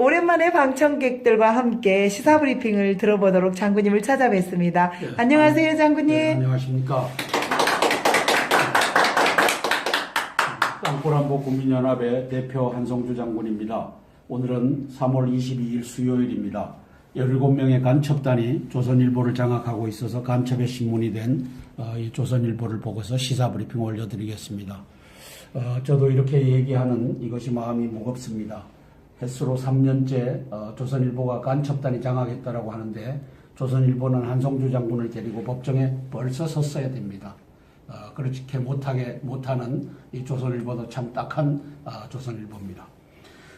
오랜만에 방청객들과 함께 시사브리핑을 들어보도록 장군님을 찾아뵙습니다. 네. 안녕하세요, 장군님. 네, 안녕하십니까. 땅굴한복 국민연합의 대표 한성주 장군입니다. 오늘은 3월 22일 수요일입니다. 17명의 간첩단이 조선일보를 장악하고 있어서 간첩의 신문이 된 이 조선일보를 보고서 시사브리핑을 올려드리겠습니다. 저도 이렇게 얘기하는 이것이 마음이 무겁습니다. 횟수로 3년째 조선일보가 간첩단이 장악했다라고 하는데 조선일보는 한성주 장군을 데리고 법정에 벌써 섰어야 됩니다. 그렇게 못하는 이 조선일보도 참 딱한 조선일보입니다.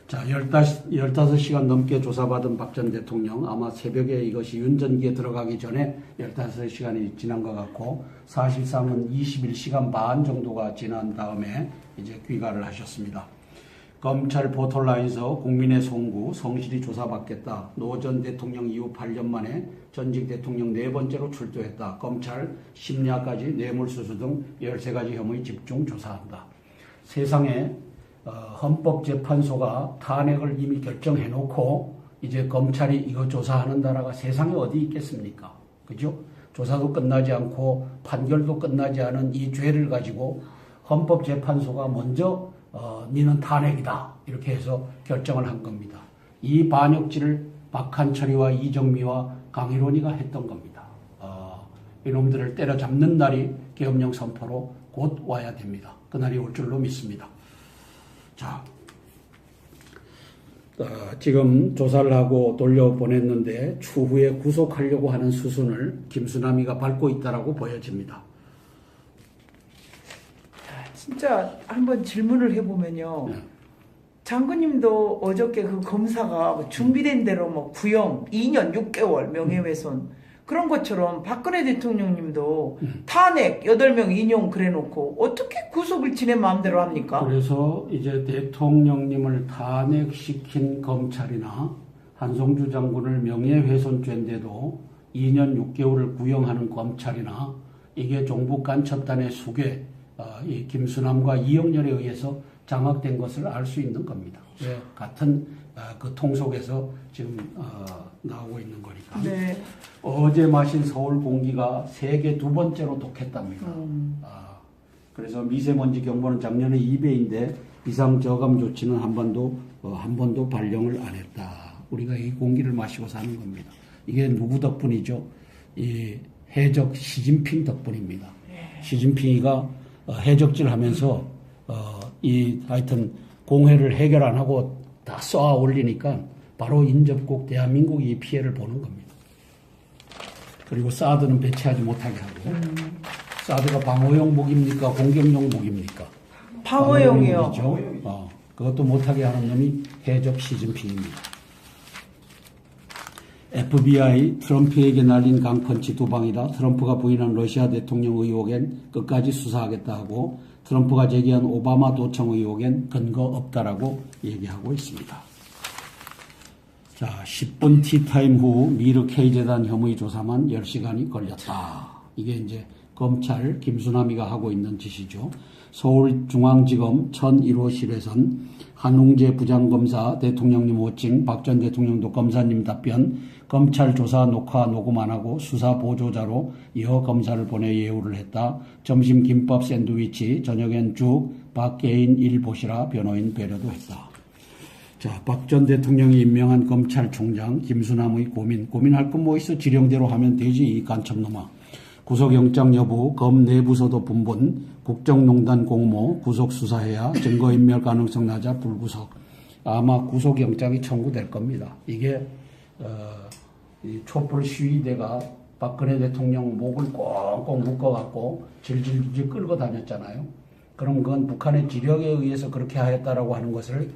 자, 15시간 넘게 조사받은 박 전 대통령, 아마 새벽에 이것이 윤전기에 들어가기 전에 15시간이 지난 것 같고, 사실상은 21시간 반 정도가 지난 다음에 이제 귀가를 하셨습니다. 검찰 포털라인에서 국민의 송구, 성실히 조사받겠다. 노 전 대통령 이후 8년 만에 전직 대통령 4번째로 출두했다. 검찰 심야까지 뇌물수수 등 13가지 혐의 집중 조사한다. 세상에 헌법재판소가 탄핵을 이미 결정해놓고 이제 검찰이 이거 조사하는 나라가 세상에 어디 있겠습니까? 그죠? 조사도 끝나지 않고 판결도 끝나지 않은 이 죄를 가지고 헌법재판소가 먼저 니는 탄핵이다 이렇게 해서 결정을 한 겁니다. 이 반역질을 박한철이와 이정미와 강일원이가 했던 겁니다. 이놈들을 때려잡는 날이 계엄령 선포로 곧 와야 됩니다. 그날이 올 줄로 믿습니다. 자, 지금 조사를 하고 돌려보냈는데 추후에 구속하려고 하는 수순을 김수남이가 밟고 있다라고 보여집니다. 진짜 한번 질문을 해보면요. 네. 장군님도 어저께 그 검사가 준비된 대로 뭐 구형 2년 6개월 명예훼손 그런 것처럼 박근혜 대통령님도 탄핵 8명 인용 그래놓고 어떻게 구속을 지네 마음대로 합니까? 그래서 이제 대통령님을 탄핵시킨 검찰이나 한성주 장군을 명예훼손죄인데도 2년 6개월을 구형하는 검찰이나 이게 종북 간첩단의 수괴 이 김수남과 이영렬에 의해서 장악된 것을 알 수 있는 겁니다. 네. 같은 그 통 속에서 지금 나오고 있는 거니까. 네. 어제 마신 서울 공기가 세계 2번째로 독했답니다. 그래서 미세먼지 경보는 작년에 2배인데 비상 저감 조치는 한 번도 발령을 안 했다. 우리가 이 공기를 마시고 사는 겁니다. 이게 누구 덕분이죠? 이 해적 시진핑 덕분입니다. 시진핑이가 해적질 하면서 하여튼 공해를 해결 안 하고 다 쏘아 올리니까 바로 인접국 대한민국이 이 피해를 보는 겁니다. 그리고 사드는 배치하지 못하게 하고 사드가 방어용 무기입니까? 공격용 무기입니까? 방어용이요. 그것도 못하게 하는 놈이 해적 시진핑입니다. FBI 트럼프에게 날린 강펀치 2방이다. 트럼프가 부인한 러시아 대통령 의혹엔 끝까지 수사하겠다 하고 트럼프가 제기한 오바마 도청 의혹엔 근거 없다라고 얘기하고 있습니다. 자, 10분 티타임 후 미르 K재단 혐의 조사만 10시간이 걸렸다. 이게 이제 검찰 김수남이가 하고 있는 짓이죠. 서울중앙지검 1001호실에선 한웅재 부장검사 대통령님 호칭 박 전 대통령도 검사님 답변 검찰 조사 녹화 녹음 안 하고 수사 보조자로 여 검사를 보내 예우를 했다. 점심 김밥 샌드위치 저녁엔 죽 박개인 일 보시라 변호인 배려도 했다. 자, 박 전 대통령이 임명한 검찰총장 김수남의 고민할 건 뭐 있어? 지령대로 하면 되지 이 간첩놈아. 구속영장 여부, 검 내부서도 분분, 국정농단 공모, 구속수사해야 증거인멸 가능성 낮아 불구속. 아마 구속영장이 청구될 겁니다. 이게 이 촛불 시위대가 박근혜 대통령 목을 꽁꽁 묶어갖고 질질질 끌고 다녔잖아요. 그럼 그건 북한의 지령에 의해서 그렇게 하였다라고 하는 것을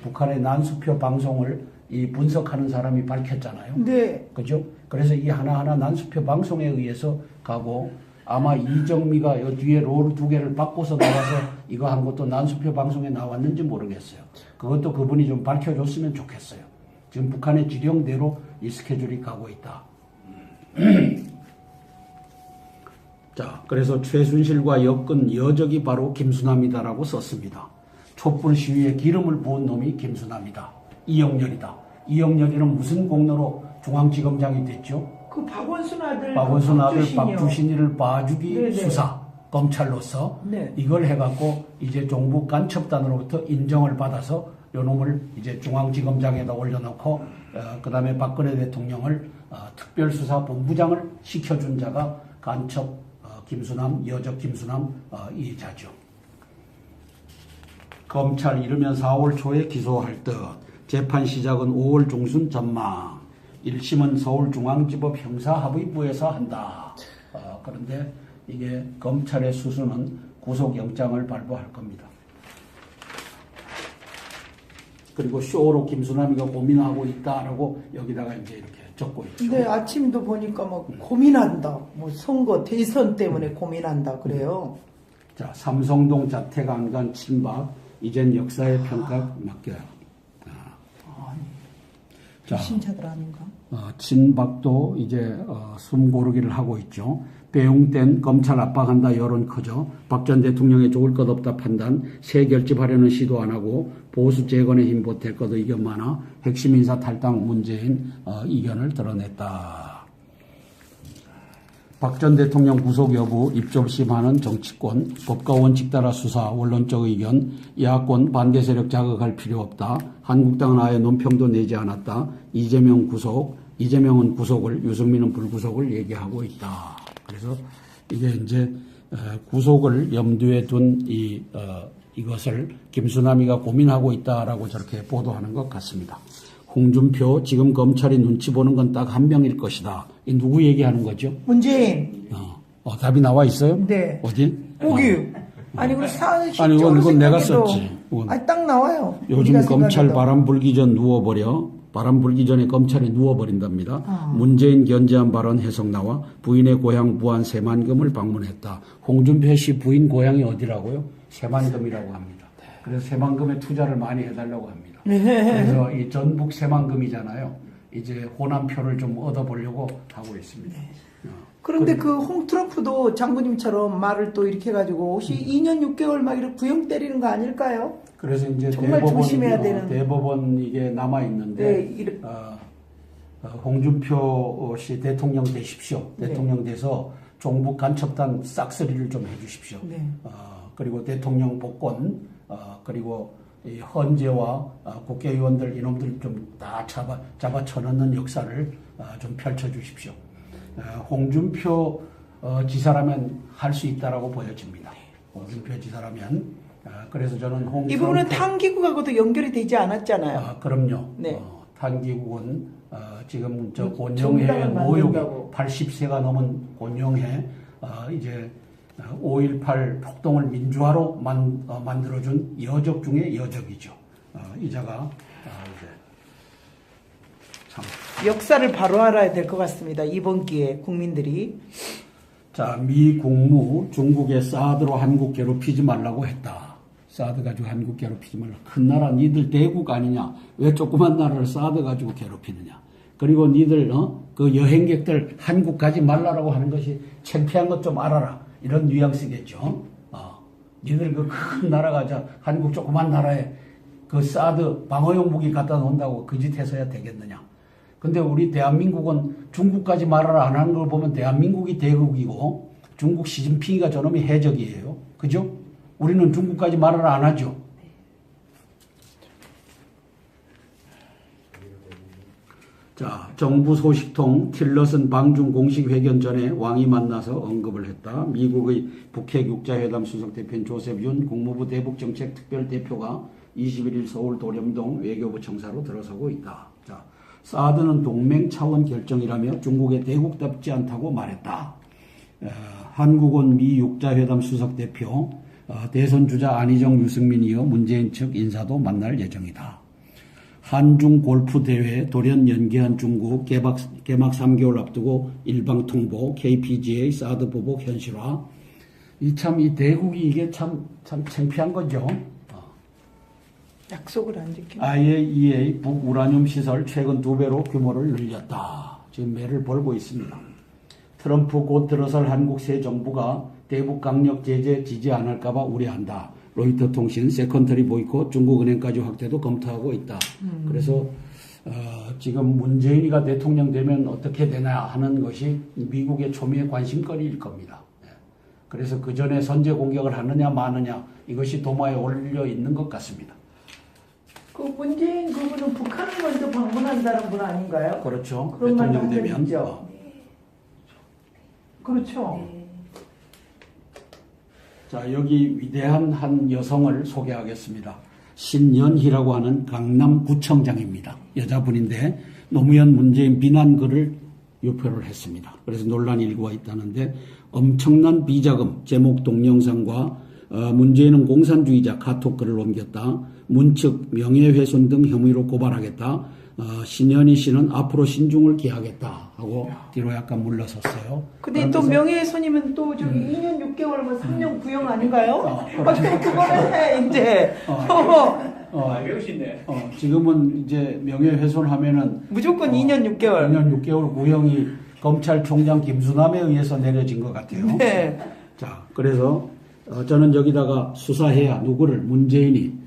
북한의 난수표 방송을 이 분석하는 사람이 밝혔잖아요. 네. 그죠? 그래서 이 하나하나 난수표 방송에 의해서 가고 아마 이정미가 요 뒤에 롤 2개를 바꿔서 나와서 이거 한 것도 난수표 방송에 나왔는지 모르겠어요. 그것도 그분이 좀 밝혀줬으면 좋겠어요. 지금 북한의 지령대로 이 스케줄이 가고 있다. 자, 그래서 최순실과 엮은 여적이 바로 김수남이다라고 썼습니다. 촛불 시위에 기름을 부은 놈이 김수남이다. 이영렬이다. 이영렬이는 무슨 공로로 중앙지검장이 됐죠? 그 박원순 아들 박원순 아들 박주신이요. 박주신이를 봐주기 네네. 수사 검찰로서 네. 이걸 해갖고 이제 종북 간첩단으로부터 인정을 받아서 요 놈을 이제 중앙지검장에다 올려놓고 그다음에 박근혜 대통령을 특별수사본부장을 시켜준 자가 간첩 김수남, 여적 김수남 이 자죠. 검찰 이르면 4월 초에 기소할 듯. 재판 시작은 5월 중순 전망. 1심은 서울중앙지법 형사합의부에서 한다. 그런데 이게 검찰의 수순은 구속영장을 발부할 겁니다. 그리고 쇼로 김수남이가 고민하고 있다라고 여기다가 이제 이렇게 적고 있죠. 네, 아침도 보니까 뭐 고민한다. 뭐 선거 대선 때문에 고민한다 그래요. 자, 삼성동 자택 안간 친박 이젠 역사의 평가 맡겨요. 자, 신차들 아닌가? 친박도 이제 숨 고르기를 하고 있죠. 배웅된 검찰 압박한다 여론 크죠. 박 전 대통령의 좋을 것 없다 판단, 새 결집하려는 시도 안 하고 보수 재건에 힘 보탤 것 의견 많아 핵심 인사 탈당 문재인 이견을 드러냈다. 박 전 대통령 구속 여부 입조심하는 정치권, 법과 원칙 따라 수사, 원론적 의견, 야권 반대 세력 자극할 필요 없다. 한국당은 아예 논평도 내지 않았다. 이재명은 구속을, 유승민은 불구속을 얘기하고 있다. 그래서 이게 이제 구속을 염두에 둔 이것을 김수남이가 고민하고 있다라고 저렇게 보도하는 것 같습니다. 홍준표 지금 검찰이 눈치 보는 건 딱 한 명일 것이다. 이 누구 얘기하는 거죠? 문재인. 답이 나와 있어요? 네. 어디? 거기. 아니 그리고 아니 이건 내가 썼지. 아니 딱 나와요. 요즘 우리가 검찰 생각해도. 바람 불기 전 누워버려. 바람 불기 전에 검찰이 누워버린답니다. 문재인 견제한 발언 해석 나와 부인의 고향 부안 새만금을 방문했다. 홍준표 씨 부인 고향이 어디라고요? 새만금이라고 합니다. 그래서 새만금에 투자를 많이 해달라고 합니다. 그래서 이 전북 새만금이잖아요. 이제 호남표를 좀 얻어보려고 하고 있습니다. 그런데 그 홍트럼프도 장군님처럼 말을 또 이렇게 해가지고 혹시 2년 6개월 막 이렇게 구형 때리는 거 아닐까요? 그래서 이제 정말 조심해야 되는. 대법원 이게 남아 있는데 홍준표 씨 대통령 되십시오. 네. 대통령 돼서 종북 간첩단 싹쓸이를 좀 해주십시오. 네. 그리고 대통령 복권 그리고 이 헌재와 국회의원들 이놈들 좀 다 잡아 쳐넣는 역사를 좀 펼쳐주십시오. 홍준표 지사라면 할 수 있다라고 보여집니다. 홍준표 지사라면 그래서 저는 이 부분은 탄기국하고도 연결이 되지 않았잖아요. 그럼요. 네. 탄기국은 지금 저 정당을 곤영회 모욕 만든다고. 80세가 넘은 곤영회 이제 5.18 폭동을 민주화로 만들어준 여적 중에 여적이죠. 이자가 이제 참. 역사를 바로 알아야 될 것 같습니다. 이번 기회에 국민들이. 자, 미 국무 중국의 사드로 한국 괴롭히지 말라고 했다. 사드 가지고 한국 괴롭히지 말라. 큰 나라 니들 대국 아니냐? 왜 조그만 나라를 사드 가지고 괴롭히느냐? 그리고 니들 그 여행객들 한국 가지 말라라고 하는 것이 창피한 것 좀 알아라. 이런 뉘앙스겠죠. 니들 그 큰 나라 가자 한국 조그만 나라에 그 사드 방어용 무기 갖다 놓는다고 그 짓 해서야 되겠느냐? 근데 우리 대한민국은 중국까지 말을 안 하는 걸 보면 대한민국이 대국이고 중국 시진핑이가 저놈이 해적이에요. 그죠? 우리는 중국까지 말을 안 하죠. 자, 정부 소식통 틸러슨 방중 공식 회견 전에 왕이 만나서 언급을 했다. 미국의 북핵 육자회담 수석대표인 조셉 윤 국무부 대북정책특별대표가 21일 서울 도림동 외교부 청사로 들어서고 있다. 자, 사드는 동맹 차원 결정이라며 중국의 대국답지 않다고 말했다. 한국은 미 육자회담 수석대표 대선 주자 안희정 유승민이어 문재인 측 인사도 만날 예정이다. 한중 골프 대회 돌연 연기한 중국 개막 3개월 앞두고 일방 통보 KPGA 사드 보복 현실화. 이 대국이 이게 참 창피한 거죠. 약속을 안 지키고. IAEA 북우라늄 시설 최근 2배로 규모를 늘렸다. 지금 매를 벌고 있습니다. 트럼프 곧 들어설 한국 새 정부가 대북 강력 제재 지지 안 할까봐 우려한다. 로이터 통신 세컨터리 보이콧 중국은행까지 확대도 검토하고 있다. 그래서 지금 문재인이가 대통령 되면 어떻게 되나 하는 것이 미국의 초미의 관심거리일 겁니다. 예. 그래서 그 전에 선제 공격을 하느냐 마느냐 이것이 도마에 올려 있는 것 같습니다. 그 문재인 그분은 북한을 먼저 방문한다는 분 아닌가요? 그렇죠. 그런 말도 대통령 한 적이 되면. 있죠. 그렇죠. 자, 여기 위대한 한 여성을 소개하겠습니다. 신연희라고 하는 강남구청장입니다. 여자분인데 노무현 문재인 비난글을 유표를 했습니다. 그래서 논란이 일고가 있다는데 엄청난 비자금 제목 동영상과 문재인은 공산주의자 카톡글을 옮겼다. 문측 명예훼손 등 혐의로 고발하겠다. 신현희 씨는 앞으로 신중을 기하겠다 하고 뒤로 약간 물러섰어요. 근데 또 명예훼손이면 또 저기 2년 6개월 뭐 3년 구형 아닌가요? 그거는 해 이제. 배우시네. 지금은 이제 명예훼손 하면은 무조건 2년 6개월. 2년 6개월 구형이 검찰총장 김수남에 의해서 내려진 것 같아요. 네. 자, 그래서 저는 여기다가 수사해야 누구를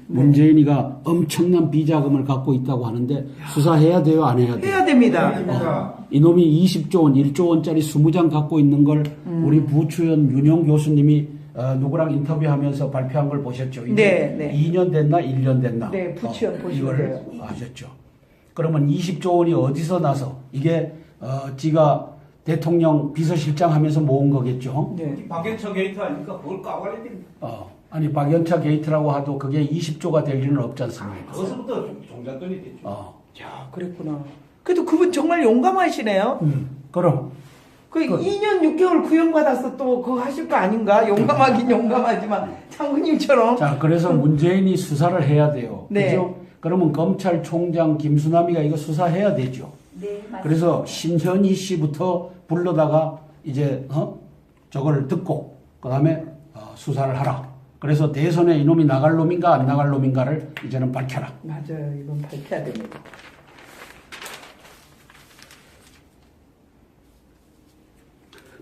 문재인이가 엄청난 비자금을 갖고 있다고 하는데 수사해야 돼요, 안 해야 돼요? 해야 됩니다. 이놈이 20조 원, 1조 원짜리 20장 갖고 있는 걸 우리 부추연 윤영 교수님이 누구랑 인터뷰하면서 발표한 걸 보셨죠? 이게 네, 네. 2년 됐나 1년 됐나? 네, 부추연 보시면 이걸 돼요. 아셨죠? 그러면 20조 원이 어디서 나서 이게 지가 대통령 비서실장 하면서 모은 거겠죠? 네. 박영철 게이트 아니까 그걸 까발려야 됩니다. 아니 박연차 게이트라고 하도 그게 20조가 될 리는 없지 않습니까? 그것부터 종잣돈이 됐죠. 야, 그랬구나. 그래도 그분 정말 용감하시네요. 그럼 그 2년 6개월 구형받아서 또 그거 하실 거 아닌가? 용감하긴 용감하지만 장군님처럼. 자, 그래서 문재인이 수사를 해야 돼요. 네. 그죠? 그러면 검찰총장 김수남이가 이거 수사해야 되죠. 네, 맞습니다. 그래서 신현희 씨부터 불러다가 이제 저걸 듣고 그다음에 수사를 하라. 그래서 대선에 이놈이 나갈 놈인가 안 나갈 놈인가를 이제는 밝혀라. 맞아요. 이건 밝혀야 됩니다.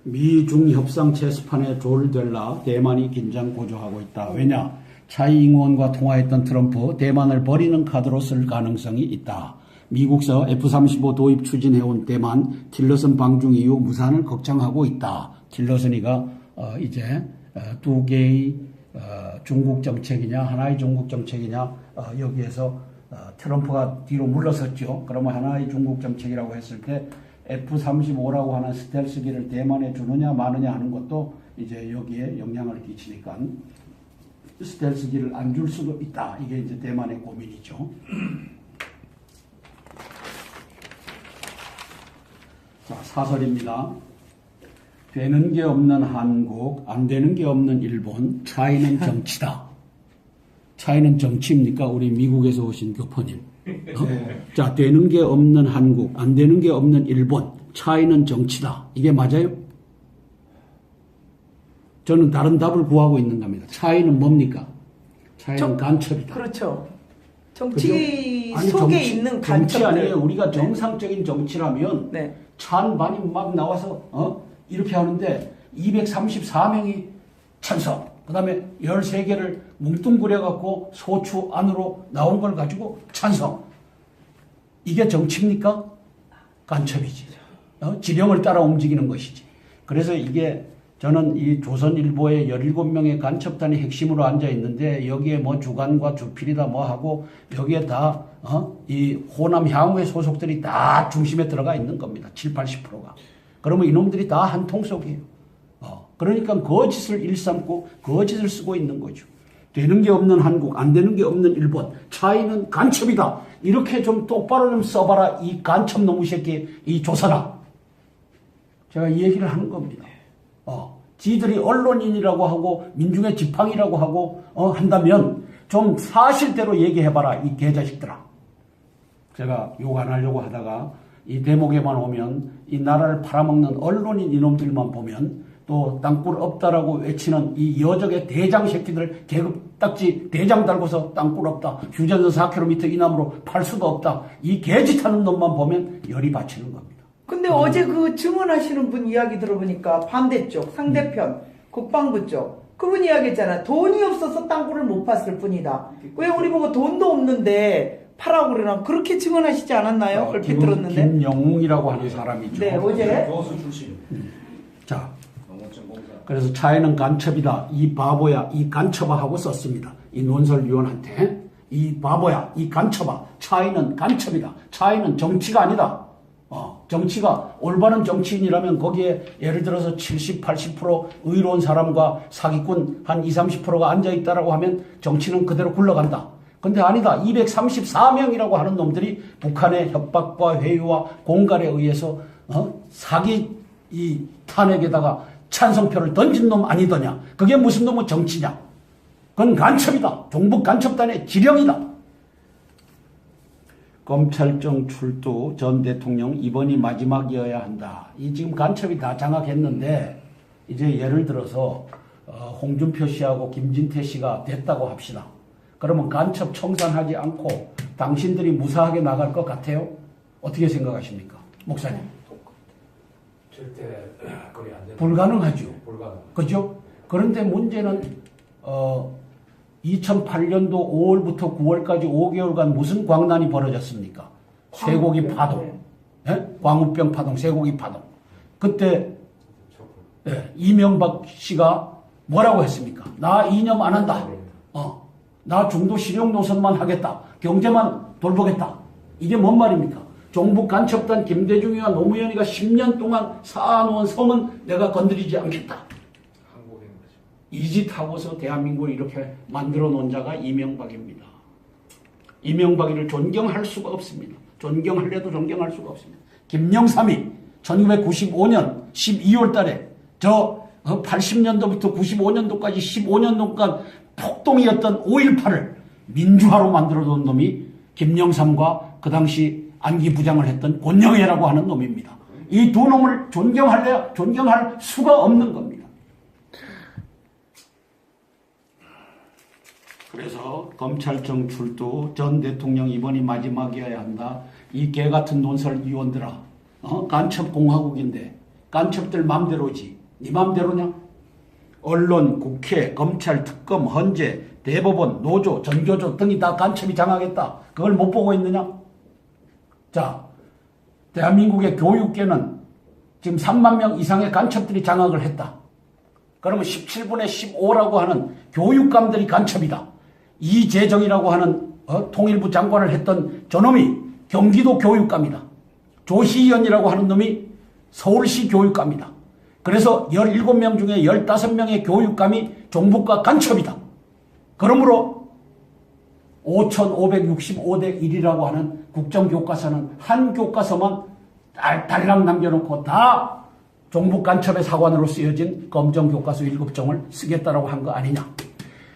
미중 협상 체스판에 조울될라 대만이 긴장 고조하고 있다. 왜냐? 차이 잉원과 통화했던 트럼프 대만을 버리는 카드로 쓸 가능성이 있다. 미국서 F-35 도입 추진해온 대만 틸러슨 방중 이후 무산을 걱정하고 있다. 틸러슨이가 이제 두 개의 중국 정책이냐 하나의 중국 정책이냐 여기에서 트럼프가 뒤로 물러섰죠. 그러면 하나의 중국 정책이라고 했을 때 F-35라고 하는 스텔스기를 대만에 주느냐 마느냐 하는 것도 이제 여기에 영향을 끼치니까 스텔스기를 안 줄 수도 있다. 이게 이제 대만의 고민이죠. 자, 사설입니다. 되는 게 없는 한국, 안 되는 게 없는 일본, 차이는 정치다. 차이는 정치입니까? 우리 미국에서 오신 교포님. 자, 되는 게 없는 한국, 안 되는 게 없는 일본, 차이는 정치다. 이게 맞아요? 저는 다른 답을 구하고 있는 겁니다. 차이는 뭡니까? 차이는 간첩이다. 그렇죠. 정치 그죠? 아니, 속에 정치, 있는 정치 간첩들. 아니에요. 우리가 정상적인 정치라면 네. 찬반이 막 나와서 이렇게 하는데 234명이 찬성. 그 다음에 13개를 뭉뚱그려갖고 소추 안으로 나온 걸 가지고 찬성. 이게 정치입니까? 간첩이지. 지령을 따라 움직이는 것이지. 그래서 이게 저는 이 조선일보의 17명의 간첩단이 핵심으로 앉아 있는데 여기에 뭐 주간과 주필이다 뭐 하고 여기에 다 이 호남 향후의 소속들이 다 중심에 들어가 있는 겁니다. 70~80%가. 그러면 이놈들이 다 한 통 속이에요. 그러니까 거짓을 일삼고 거짓을 쓰고 있는 거죠. 되는 게 없는 한국, 안 되는 게 없는 일본, 차이는 간첩이다. 이렇게 좀 똑바로 좀 써봐라. 이 간첩 놈의 새끼, 이 조선아. 제가 이 얘기를 하는 겁니다. 지들이 언론인이라고 하고 민중의 지팡이라고 하고 한다면 좀 사실대로 얘기해봐라. 이 개자식들아. 제가 욕 안 하려고 하다가 이 대목에만 오면 이 나라를 팔아먹는 언론인 이놈들만 보면 또 땅굴 없다라고 외치는 이 여적의 대장 새끼들 계급 딱지 대장 달고서 땅굴 없다. 휴전선 4km 이남으로 팔 수도 없다. 이 개짓하는 놈만 보면 열이 받치는 겁니다. 근데 어제 그 증언하시는 분 이야기 들어보니까 반대쪽, 상대편, 국방부 쪽. 그분 이야기했잖아. 돈이 없어서 땅굴을 못 팠을 뿐이다. 왜 우리 보고 돈도 없는데 파라고 그러나 그렇게 증언하시지 않았나요? 얼핏 들었는데. 김영웅이라고 하는 사람이죠. 네, 어제. 교수 출신. 자, 농어촌 공사. 그래서 차이는 간첩이다. 이 바보야, 이 간첩아 하고 썼습니다. 이 논설위원한테. 이 바보야, 이 간첩아. 차이는 간첩이다. 차이는 정치가 아니다. 정치가 올바른 정치인이라면 거기에 예를 들어서 70, 80% 의로운 사람과 사기꾼 한 20, 30%가 앉아있다라고 하면 정치는 그대로 굴러간다. 근데 아니다. 234명이라고 하는 놈들이 북한의 협박과 회유와 공갈에 의해서 사기 이 탄핵에다가 찬성표를 던진 놈 아니더냐. 그게 무슨 놈의 정치냐. 그건 간첩이다. 종북 간첩단의 지령이다. 검찰청 출두 전 대통령 이번이 마지막이어야 한다. 이 지금 간첩이 다 장악했는데 이제 예를 들어서 홍준표 씨하고 김진태 씨가 됐다고 합시다. 그러면 간첩 청산하지 않고 당신들이 무사하게 나갈 것 같아요? 어떻게 생각하십니까? 목사님. 절대 그리 안 된다. 불가능하죠. 불가능. 그죠? 그런데 문제는 2008년도 5월부터 9월까지 5개월간 무슨 광란이 벌어졌습니까? 쇠고기 파동, 광우병 파동, 쇠고기 파동. 그때 이명박 씨가 뭐라고 했습니까? 나 이념 안 한다. 나 중도 실용 노선만 하겠다. 경제만 돌보겠다. 이게 뭔 말입니까? 종북 간첩단 김대중이와 노무현이가 10년 동안 쌓아놓은 성은 내가 건드리지 않겠다. 한국인 거죠. 이 짓 하고서 대한민국을 이렇게 만들어 놓은 자가 이명박입니다. 이명박이를 존경할 수가 없습니다. 존경하려도 존경할 수가 없습니다. 김영삼이 1995년 12월 달에 80년도부터 95년도까지 15년 동안 폭동이었던 5.18을 민주화로 만들어 놓은 놈이 김영삼과 그 당시 안기 부장을 했던 권영애라고 하는 놈입니다. 이 두 놈을 존경할래야 존경할 수가 없는 겁니다. 그래서 검찰청 출두 전 대통령 이번이 마지막이어야 한다. 이 개같은 논설위원들아, 간첩공화국인데 간첩들 맘대로지. 네 맘대로냐? 언론, 국회, 검찰, 특검, 헌재, 대법원, 노조, 전교조 등이 다 간첩이 장악했다. 그걸 못 보고 있느냐? 자, 대한민국의 교육계는 지금 3만 명 이상의 간첩들이 장악을 했다. 그러면 17분의 15라고 하는 교육감들이 간첩이다. 이재정이라고 하는 통일부 장관을 했던 저놈이 경기도 교육감이다. 조희연이라고 하는 놈이 서울시 교육감이다. 그래서 17명 중에 15명의 교육감이 종북과 간첩이다. 그러므로 5,565대 1이라고 하는 국정교과서는 한 교과서만 달랑 남겨놓고 다 종북 간첩의 사관으로 쓰여진 검정교과서 7종을 쓰겠다라고 한 거 아니냐.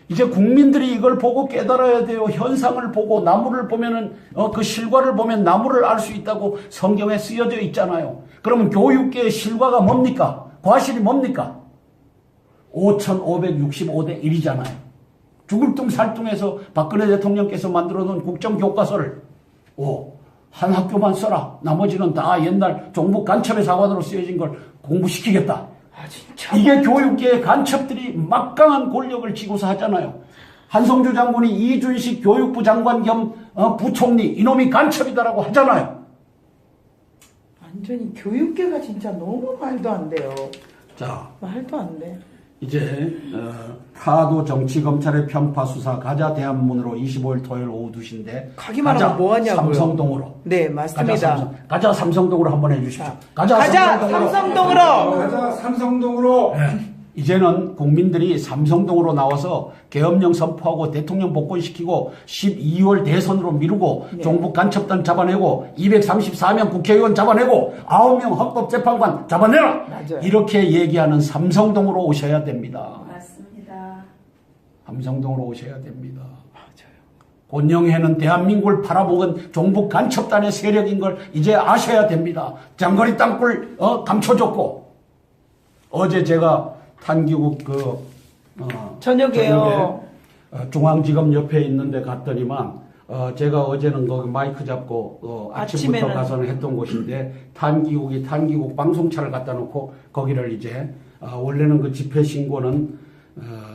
이제 국민들이 이걸 보고 깨달아야 돼요. 현상을 보고 나무를 보면은 그 실과를 보면 나무를 알 수 있다고 성경에 쓰여져 있잖아요. 그러면 교육계의 실과가 뭡니까? 과실이 뭡니까? 5,565대 1이잖아요. 죽을 둥 살둥해서 박근혜 대통령께서 만들어놓은 국정교과서를 한 학교만 써라. 나머지는 다 옛날 종북 간첩의 사관으로 쓰여진 걸 공부시키겠다. 진짜. 이게 교육계의 간첩들이 막강한 권력을 쥐고서 하잖아요. 한성주 장군이 이준식 교육부 장관 겸 부총리 이놈이 간첩이다라고 하잖아요. 완전히 교육계가 진짜 너무 말도 안 돼요. 자, 말도 안 돼. 이제 타도 정치검찰의 편파 수사 가자 대한문으로 25일 토요일 오후 2시인데 가기만 하면 뭐 하냐고요. 삼성동으로. 네, 맞습니다. 가자 삼성동으로 한번 해주십시오. 가자 삼성동으로. 가자 삼성동으로. 이제는 국민들이 삼성동으로 나와서 계엄령 선포하고 대통령 복권시키고 12월 대선으로 미루고 종북 간첩단 잡아내고 234명 국회의원 잡아내고 9명 헌법재판관 잡아내라. 맞아요. 이렇게 얘기하는 삼성동으로 오셔야 됩니다. 맞습니다. 삼성동으로 오셔야 됩니다. 맞아요. 권영애는 대한민국을 팔아먹은 종북 간첩단의 세력인 걸 이제 아셔야 됩니다. 장거리 땅굴 감춰줬고 어제 제가 탄기국 저녁에요. 중앙지검 옆에 있는데 갔더니만 제가 어제는 거기 마이크 잡고 아침부터 아침에는- 가서는 했던 곳인데 탄기국 방송차를 갖다 놓고 거기를 이제 원래는 그 집회 신고는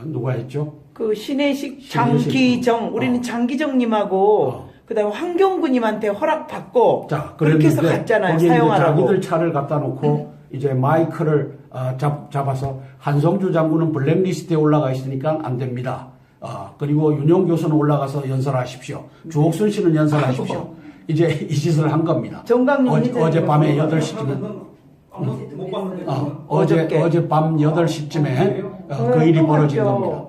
누가 했죠? 그 신혜식 신혜식. 장기정 우리는 장기정님하고 그다음에 황경구님한테 허락받고 자, 그렇게 해서 그랬는데 갔잖아요. 거기에 이제 사용하라고. 자기들 차를 갖다 놓고 이제 마이크를 잡아서 한성주 장군은 블랙리스트에 올라가 있으니까 안 됩니다. 그리고 윤용 교수는 올라가서 연설하십시오. 주옥순 씨는 연설하십시오. 이제 이 짓을 한 겁니다. 정강님 어젯밤에 8시쯤에 못 봤는데. 어젯밤 8시쯤에 그 일이 벌어진 겁니다.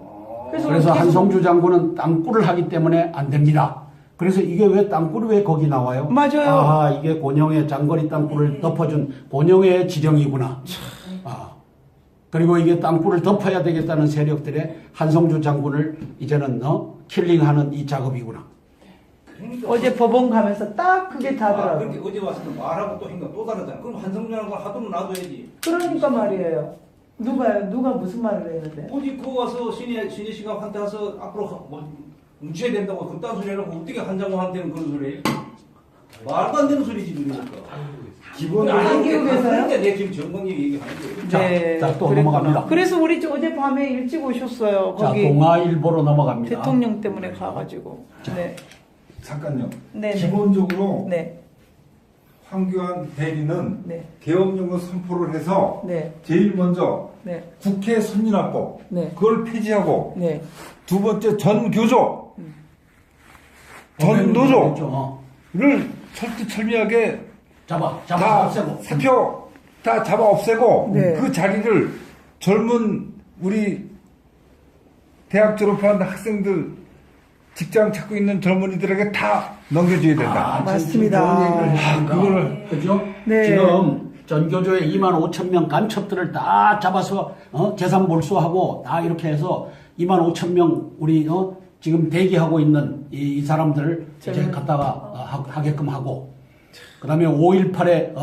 그래서 한성주 장군은 땅굴을 하기 때문에 안 됩니다. 그래서 이게 왜 땅굴이 왜 거기 나와요? 맞아요. 이게 고령의 장거리 땅굴을 덮어준 고령의 지령이구나. 그리고 이게 땅굴을 덮어야 되겠다는 세력들의 한성주 장군을 이제는 킬링하는 이 작업이구나. 어제 법원 가면서 딱 그게 다더라고요. 그렇게 어제 와서 말하고 또 행각 또 다르잖아. 그럼 한성준하고 하도는 놔둬야지. 그러니까 말이에요. 누가 무슨 말을 했는데? 어디 그거 와서 신혜 씨가 한테 와서 앞으로 뭐 뭉쳐야 된다고 그딴 소리 해놓고 어떻게 한장관한테는 그런 소리 해요? 말도 안 되는 소리지 그러니까. 기본적으로 한국에서요? 그러니까 내가 지금 정광이 얘기하는 거예요. 자, 또 넘어갑니다. 그래서 우리 어젯밤에 일찍 오셨어요. 자, 거기 동아일보로 넘어갑니다. 대통령 때문에 가가지고. 네. 잠깐요. 네. 기본적으로 네. 황교안 대리는 네. 계엄령을 선포를 해서 네. 제일 먼저 네. 국회 선진화법 네. 그걸 폐지하고 네. 두 번째 전교조, 전노조. 전노조를 철두철미하게 잡아 다 없애고. 사표 다 잡아 없애고 네. 그 자리를 젊은 우리 대학 졸업한 학생들 직장 찾고 있는 젊은이들에게 다 넘겨줘야 된다. 맞습니다. 그거를 그죠? 네. 지금 전교조에 25,000명 간첩들을 다 잡아서 재산 몰수하고 다 이렇게 해서 25,000명 우리 지금 대기하고 있는 이 사람들을 이제 갖다가 하게끔 하고 그다음에 5.18에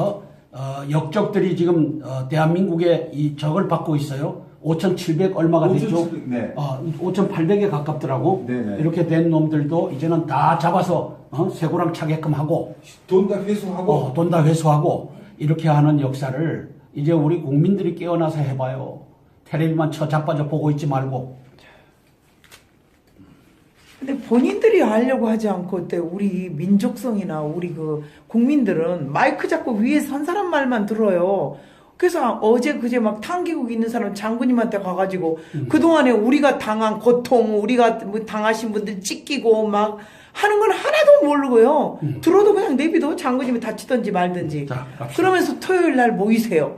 역적들이 지금 대한민국에 이 적을 받고 있어요. 5,700 얼마가 됐죠? 5,700, 네. 5,800에 가깝더라고. 네네. 이렇게 된 놈들도 이제는 다 잡아서 쇠고랑 차게끔 하고 돈 다 회수하고 돈 다 회수하고 이렇게 하는 역사를 이제 우리 국민들이 깨어나서 해봐요. 텔레비만 자빠져 보고 있지 말고. 근데 본인들이 하려고 하지 않고 우리 민족성이나 우리 그 국민들은 마이크 잡고 위에 선 사람 말만 들어요. 그래서 어제 그제 막 탄기국 있는 사람 장군님한테 가가지고 그동안에 우리가 당한 고통, 우리가 뭐 당하신 분들 찢기고 막 하는 건 하나도 모르고요. 들어도 그냥 내비도 장군님이 다치든지 말든지. 자, 갑시다. 그러면서 토요일 날 모이세요.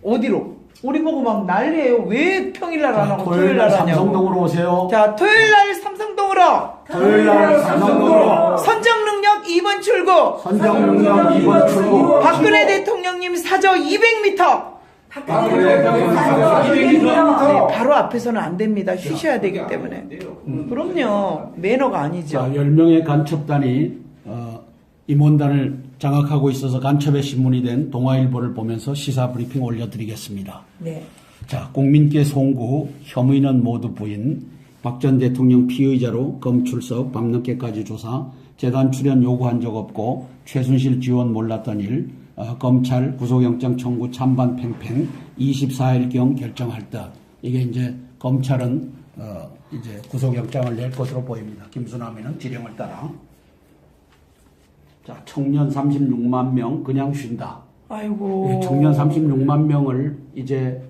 어디로? 우리 보고 막 난리예요. 왜 평일 날 안 하고 토요일 날 하냐고. 삼성동으로 오세요. 자, 토요일 날 삼성동으로. 토요일 날 삼성동으로. 선정 능력 2번 출구. 선정 능력 2번 출구. 박근혜 대통령님 사저 200m. 네, 바로 앞에서는 안 됩니다. 쉬셔야 되기 때문에. 그럼요. 매너가 아니죠. 자, 10명의 간첩단이 임원단을 장악하고 있어서 간첩의 신문이 된 동아일보를 보면서 시사 브리핑 올려드리겠습니다. 네. 자, 국민께 송구, 혐의는 모두 부인, 박 전 대통령 피의자로 검출석 밤늦게까지 조사, 재단 출연 요구한 적 없고 최순실 지원 몰랐던 일, 검찰 구속영장 청구 찬반 팽팽 24일경 결정할 듯. 이게 이제 검찰은 이제 구속영장을 낼 것으로 보입니다. 김수남이는 지령을 따라. 자, 청년 36만 명 그냥 쉰다. 아이고. 청년 36만 명을 이제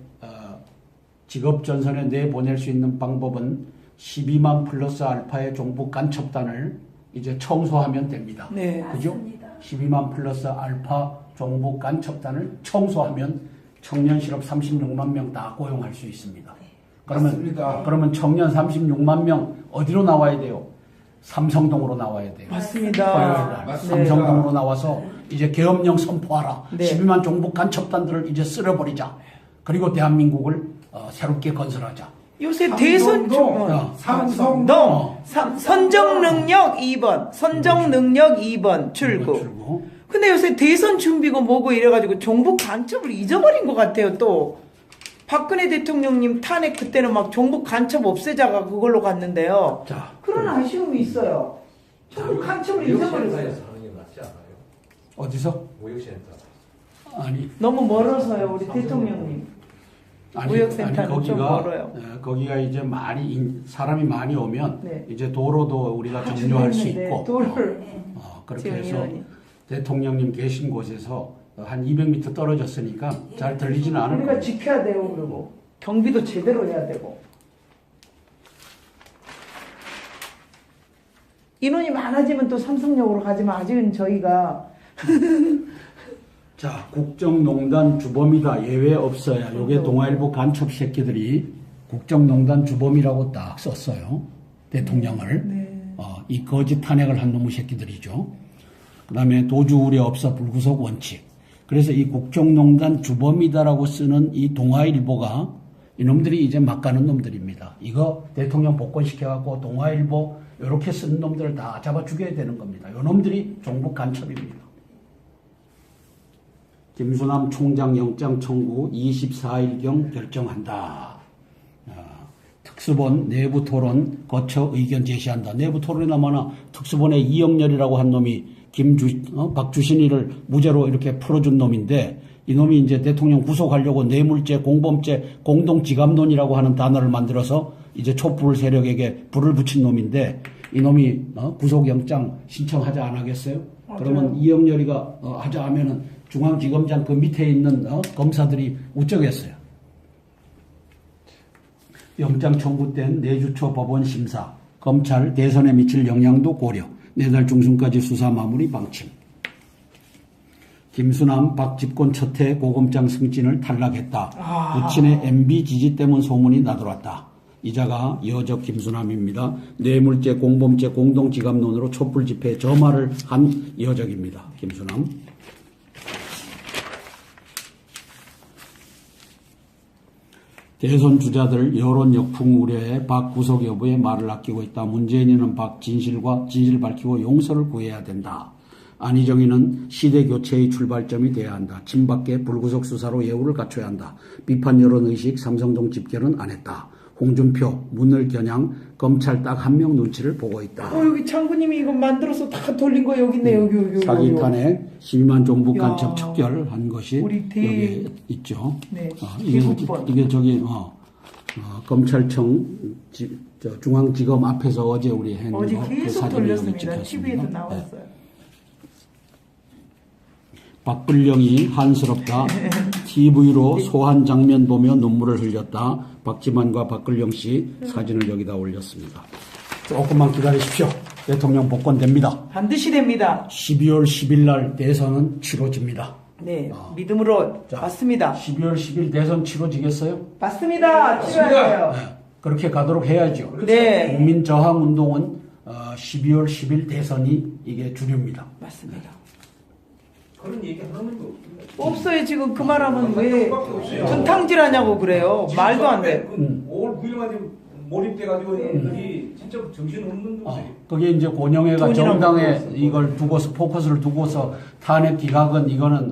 직업 전선에 내보낼 수 있는 방법은 12만 플러스 알파의 종북 간첩단을 이제 청소하면 됩니다. 네. 그죠? 12만 플러스 알파 종북 간첩단을 청소하면 청년 실업 36만 명 다 고용할 수 있습니다. 그러면 청년 36만 명 어디로 나와야 돼요? 삼성동으로 나와야 돼요. 맞습니다. 토요일 날 네. 삼성동으로 나와서 이제 계엄령 선포하라. 네. 12만 종북 간첩단들을 이제 쓸어버리자. 그리고 대한민국을 새롭게 건설하자. 요새 대선 삼성동 선정 능력 2번, 선정 능력 2번 출구. 근데 요새 대선 준비고 뭐고 이래가지고 종북 간첩을 잊어버린 것 같아요. 또 박근혜 대통령님 탄핵 그때는 막 종북 간첩 없애자가 그걸로 갔는데요. 자, 그런 아쉬움이 있어요. 종북 간첩을 잊어버렸어요. 무역센터에서 하는 게 낫지 않아요? 어디서? 무역센터. 아니, 너무 멀어서요, 우리 대통령님. 무역센터는 좀 멀어요. 거기가 이제 사람이 많이 오면 네. 이제 도로도 우리가 점유할 수 네, 있고 도로를 그렇게 지금 해서 인원이. 대통령님 계신 곳에서 한 200m 떨어졌으니까 잘 들리지는 않을 우리가 거예요. 지켜야 돼요. 그리고 경비도 제대로 해야 되고. 인원이 많아지면 또 삼성역으로 가지만 아직은 저희가 자, 국정농단 주범이다. 예외 없어야. 요게 동아일보 간첩 새끼들이 국정농단 주범이라고 딱 썼어요. 대통령을. 네. 이 거짓 탄핵을 한 놈의 새끼들이죠. 그 다음에 도주 우려 없어 불구속 원칙. 그래서 이 국정농단 주범이다라고 쓰는 이 동아일보가 이놈들이 이제 막 가는 놈들입니다. 이거 대통령 복권시켜갖고 동아일보 이렇게 쓴 놈들을 다 잡아 죽여야 되는 겁니다. 이 놈들이 종북 간첩입니다. 김수남 총장 영장 청구 24일경 결정한다. 특수본 내부 토론 거쳐 의견 제시한다. 내부 토론이나 마나 특수본에 이영렬이라고 한 놈이 박주신이를 무죄로 이렇게 풀어준 놈인데 이 놈이 이제 대통령 구속하려고 뇌물죄, 공범죄, 공동지감론이라고 하는 단어를 만들어서 이제 촛불 세력에게 불을 붙인 놈인데 이 놈이 구속영장 신청하자 안 하겠어요? 그러면 이영렬이가 하자 하면은 중앙지검장 그 밑에 있는 검사들이 우쩌겠어요. 영장 청구된 내주 초 법원 심사, 검찰 대선에 미칠 영향도 고려, 내달 중순까지 수사 마무리 방침. 김수남 박집권 첫해 고검장 승진을 탈락했다. 부친의 MB 지지 때문 소문이 나돌았다. 이자가 여적 김수남입니다. 뇌물죄, 공범죄, 공동지감론으로 촛불 집회에 점화를 한 여적입니다. 김수남. 대선 주자들 여론 역풍 우려에 박 구속 여부에 말을 아끼고 있다. 문재인이는 박 진실 밝히고 용서를 구해야 된다. 안희정이는 시대 교체의 출발점이 돼야 한다. 친박계 불구속 수사로 예우를 갖춰야 한다. 비판 여론 의식 삼성동 집결은 안 했다. 홍준표, 문을 겨냥 검찰 딱 한 명 눈치를 보고 있다. 여기 장군님이 이거 만들어서 다 돌린 거 여기 있네. 여기. 사기 탄핵 12만 종북 야. 간첩 척결한 것이 우리 여기 있죠. 네. 이게 저기 검찰청 중앙지검 앞에서 어제 우리 했는 어제 거, 그 계속 사진을 여기 돌렸습니다. 찍혔습니다. TV에도 네. 나왔어요. 박불령이 한스럽다. TV로 소한 장면 보며 눈물을 흘렸다. 박지만과 박근령 씨 사진을 여기다 올렸습니다. 조금만 기다리십시오. 대통령 복권됩니다. 반드시 됩니다. 12월 10일 날 대선은 치러집니다. 네, 믿음으로 자, 맞습니다. 12월 10일 대선 치러지겠어요? 맞습니다. 치러야 돼요. 그렇게 가도록 해야죠. 네. 국민저항운동은 12월 10일 대선이 이게 주류입니다. 맞습니다. 그런 얘기 하는 거 없습니다. 없어요. 지금 그 말하면 왜 전탕질하냐고 그래요. 말도 안 돼. 5월 9일까지 몰입돼가지고 놈들이 진짜 정신없는 놈들이. 그게 이제 권영애가 돈이라고 정당에 그랬어. 이걸 두고서 포커스를 두고서 탄핵 기각은 이거는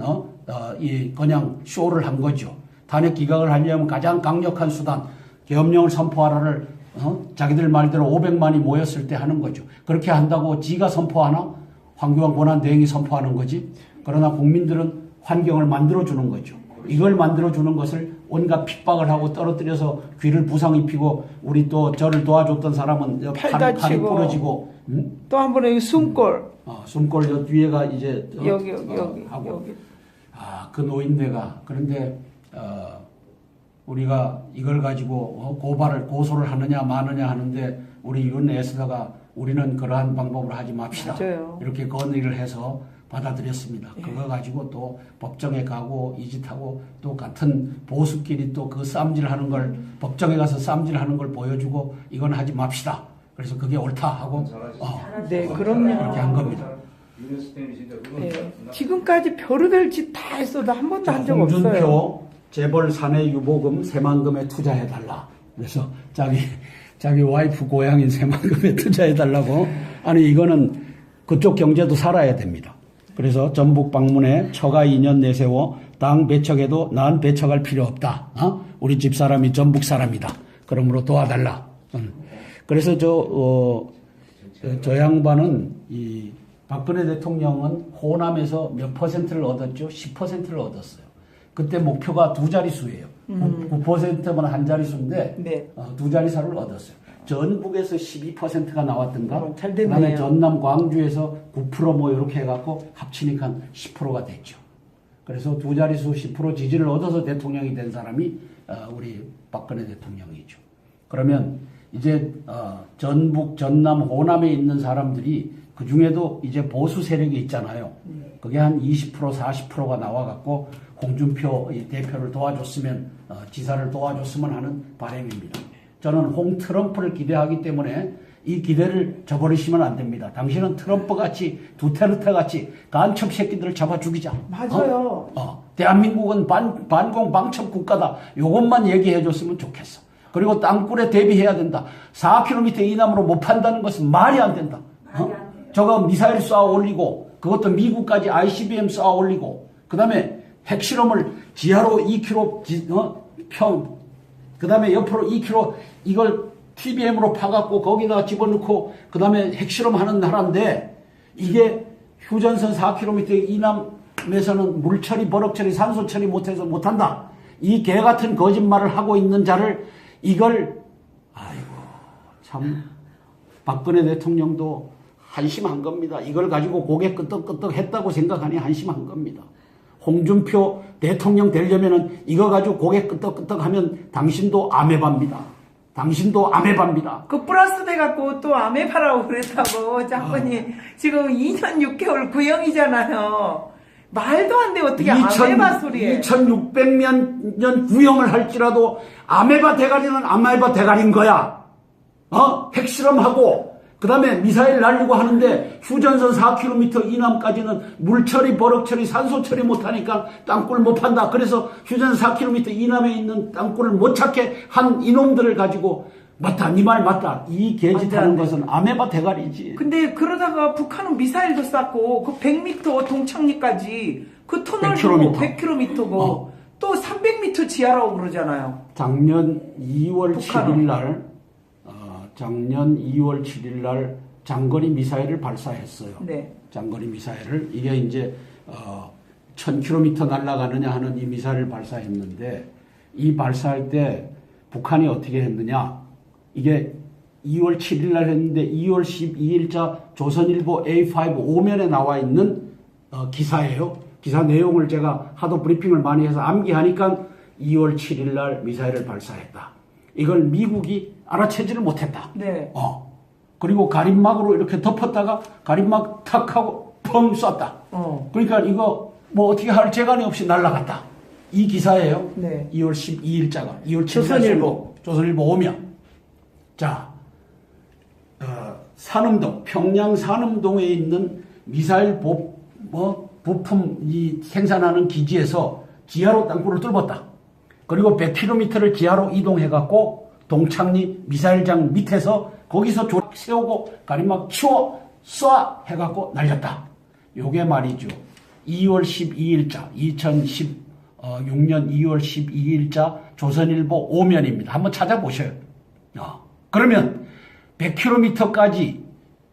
그냥 쇼를 한 거죠. 탄핵 기각을 하려면 가장 강력한 수단 계엄령을 선포하라를 자기들 말대로 500만이 모였을 때 하는 거죠. 그렇게 한다고 지가 선포하나? 황교안 권한대행이 선포하는 거지. 그러나 국민들은 환경을 만들어주는 거죠. 이걸 만들어주는 것을 온갖 핍박을 하고 떨어뜨려서 귀를 부상 입히고 우리 또 저를 도와줬던 사람은 팔 팔이 다치고. 부러지고 또 한 번에 여기 숨골. 숨골 저 뒤에가 이제 여기. 하고 그 노인네가 그런데 우리가 이걸 가지고 고소를 하느냐 마느냐 하는데 우리 윤 에스더가 우리는 그러한 방법을 하지 맙시다. 맞아요. 이렇게 건의를 해서 받아들였습니다. 그거 가지고 또 법정에 가고 이 짓하고 또 같은 보수끼리 또 그 쌈질하는 걸 법정에 가서 쌈질하는 걸 보여주고 이건 하지 맙시다. 그래서 그게 옳다 하고 네, 그럼요. 이렇게 한 겁니다. 네. 지금까지 별의별 짓 다 했어도 한 번도 한 적 없어요. 홍준표 재벌 사내 유보금 새만금에 투자해달라. 그래서 자기 와이프 고향인 새만금에 투자해달라고. 아니 이거는 그쪽 경제도 살아야 됩니다. 그래서 전북 방문에 처가 2년 내세워 당 배척에도 난 배척할 필요 없다. 우리 집 사람이 전북 사람이다. 그러므로 도와달라. 그래서 저 양반은 이 박근혜 대통령은 호남에서 몇 퍼센트를 얻었죠? 10%를 얻었어요. 그때 목표가 두 자릿수예요. 9%면 한 자릿수인데 네. 두 자릿수를 얻었어요. 전북에서 12%가 나왔던가. 잘 됐네요. 그다음에 전남 광주에서 9%뭐 이렇게 해갖고 합치니까 한 10%가 됐죠. 그래서 두 자릿수 10% 지지를 얻어서 대통령이 된 사람이 우리 박근혜 대통령이죠. 그러면 이제 전북, 전남, 호남에 있는 사람들이 그 중에도 이제 보수 세력이 있잖아요. 그게 한 20%, 40%가 나와갖고 홍준표 대표를 도와줬으면 지사를 도와줬으면 하는 바람입니다. 저는 홍 트럼프를 기대하기 때문에 이 기대를 저버리시면 안 됩니다. 당신은 트럼프 같이 두테르테 같이 간첩 새끼들을 잡아 죽이자. 맞아요. 대한민국은 반공 방첩 국가다. 이것만 얘기해 줬으면 좋겠어. 그리고 땅굴에 대비해야 된다. 4km 이남으로 못 판다는 것은 말이 안 된다. 저거 미사일 쏘아 올리고 그것도 미국까지 ICBM 쏘아 올리고 그다음에 핵실험을 지하로 2km 그다음에 옆으로 2km 이걸 TBM으로 파갖고 거기다 집어넣고 그다음에 핵실험하는 나라인데 이게 휴전선 4km 이남에서는 물처리, 버럭처리, 산소처리 못해서 못한다. 이 개 같은 거짓말을 하고 있는 자를 이걸 아이고 참 박근혜 대통령도 한심한 겁니다. 이걸 가지고 고개 끄덕끄덕 했다고 생각하니 한심한 겁니다. 홍준표 대통령 되려면은 이거 가지고 고개 끄덕끄덕 하면 당신도 아메바입니다. 당신도 아메바입니다. 그 플러스 돼갖고 또 아메바라고 그랬다고 장군님 지금 2년 6개월 구형이잖아요. 말도 안 돼. 어떻게 아메바 소리에 2600년 구형을 할지라도 아메바 대가리는 아메바 대가리인 거야. 핵실험하고 그 다음에 미사일 날리고 하는데 휴전선 4km 이남까지는 물처리, 버럭처리, 산소처리 못하니까 땅굴 못 판다. 그래서 휴전선 4km 이남에 있는 땅굴을 못 찾게 한 이놈들을 가지고 맞다. 네 말 맞다. 이 개짓하는 것은 아메바 대가리지. 근데 그러다가 북한은 미사일도 쐈고 그 100m 동창리까지 그 터널도 100km고 또 300m 지하라고 그러잖아요. 작년 2월 북한은. 7일 날 작년 2월 7일 날 장거리 미사일을 발사했어요. 네. 장거리 미사일을 이게 이제 1000km 날아가느냐 하는 이 미사일을 발사했는데 이 발사할 때 북한이 어떻게 했느냐? 이게 2월 7일 날 했는데 2월 12일자 조선일보 A5 5면에 나와 있는 기사예요. 기사 내용을 제가 하도 브리핑을 많이 해서 암기하니까 2월 7일 날 미사일을 발사했다. 이걸 미국이 알아채지를 못했다. 네. 그리고 가림막으로 이렇게 덮었다가 가림막 탁 하고 펑 쐈다. 그러니까 이거 뭐 어떻게 할 재간이 없이 날아갔다. 이 기사예요. 네. 2월 12일자가 2월 7일 조선일보 5면. 자, 산음동 평양 산음동에 있는 미사일 부품 생산하는 기지에서 지하로 땅굴을 뚫었다. 그리고 100km를 지하로 이동해갖고 동창리 미사일장 밑에서 거기서 조락 세우고 가림막 치워 쏴 해갖고 날렸다. 요게 말이죠. 2월 12일자 2016년 2월 12일자 조선일보 5면입니다. 한번 찾아보셔요. 그러면 100km까지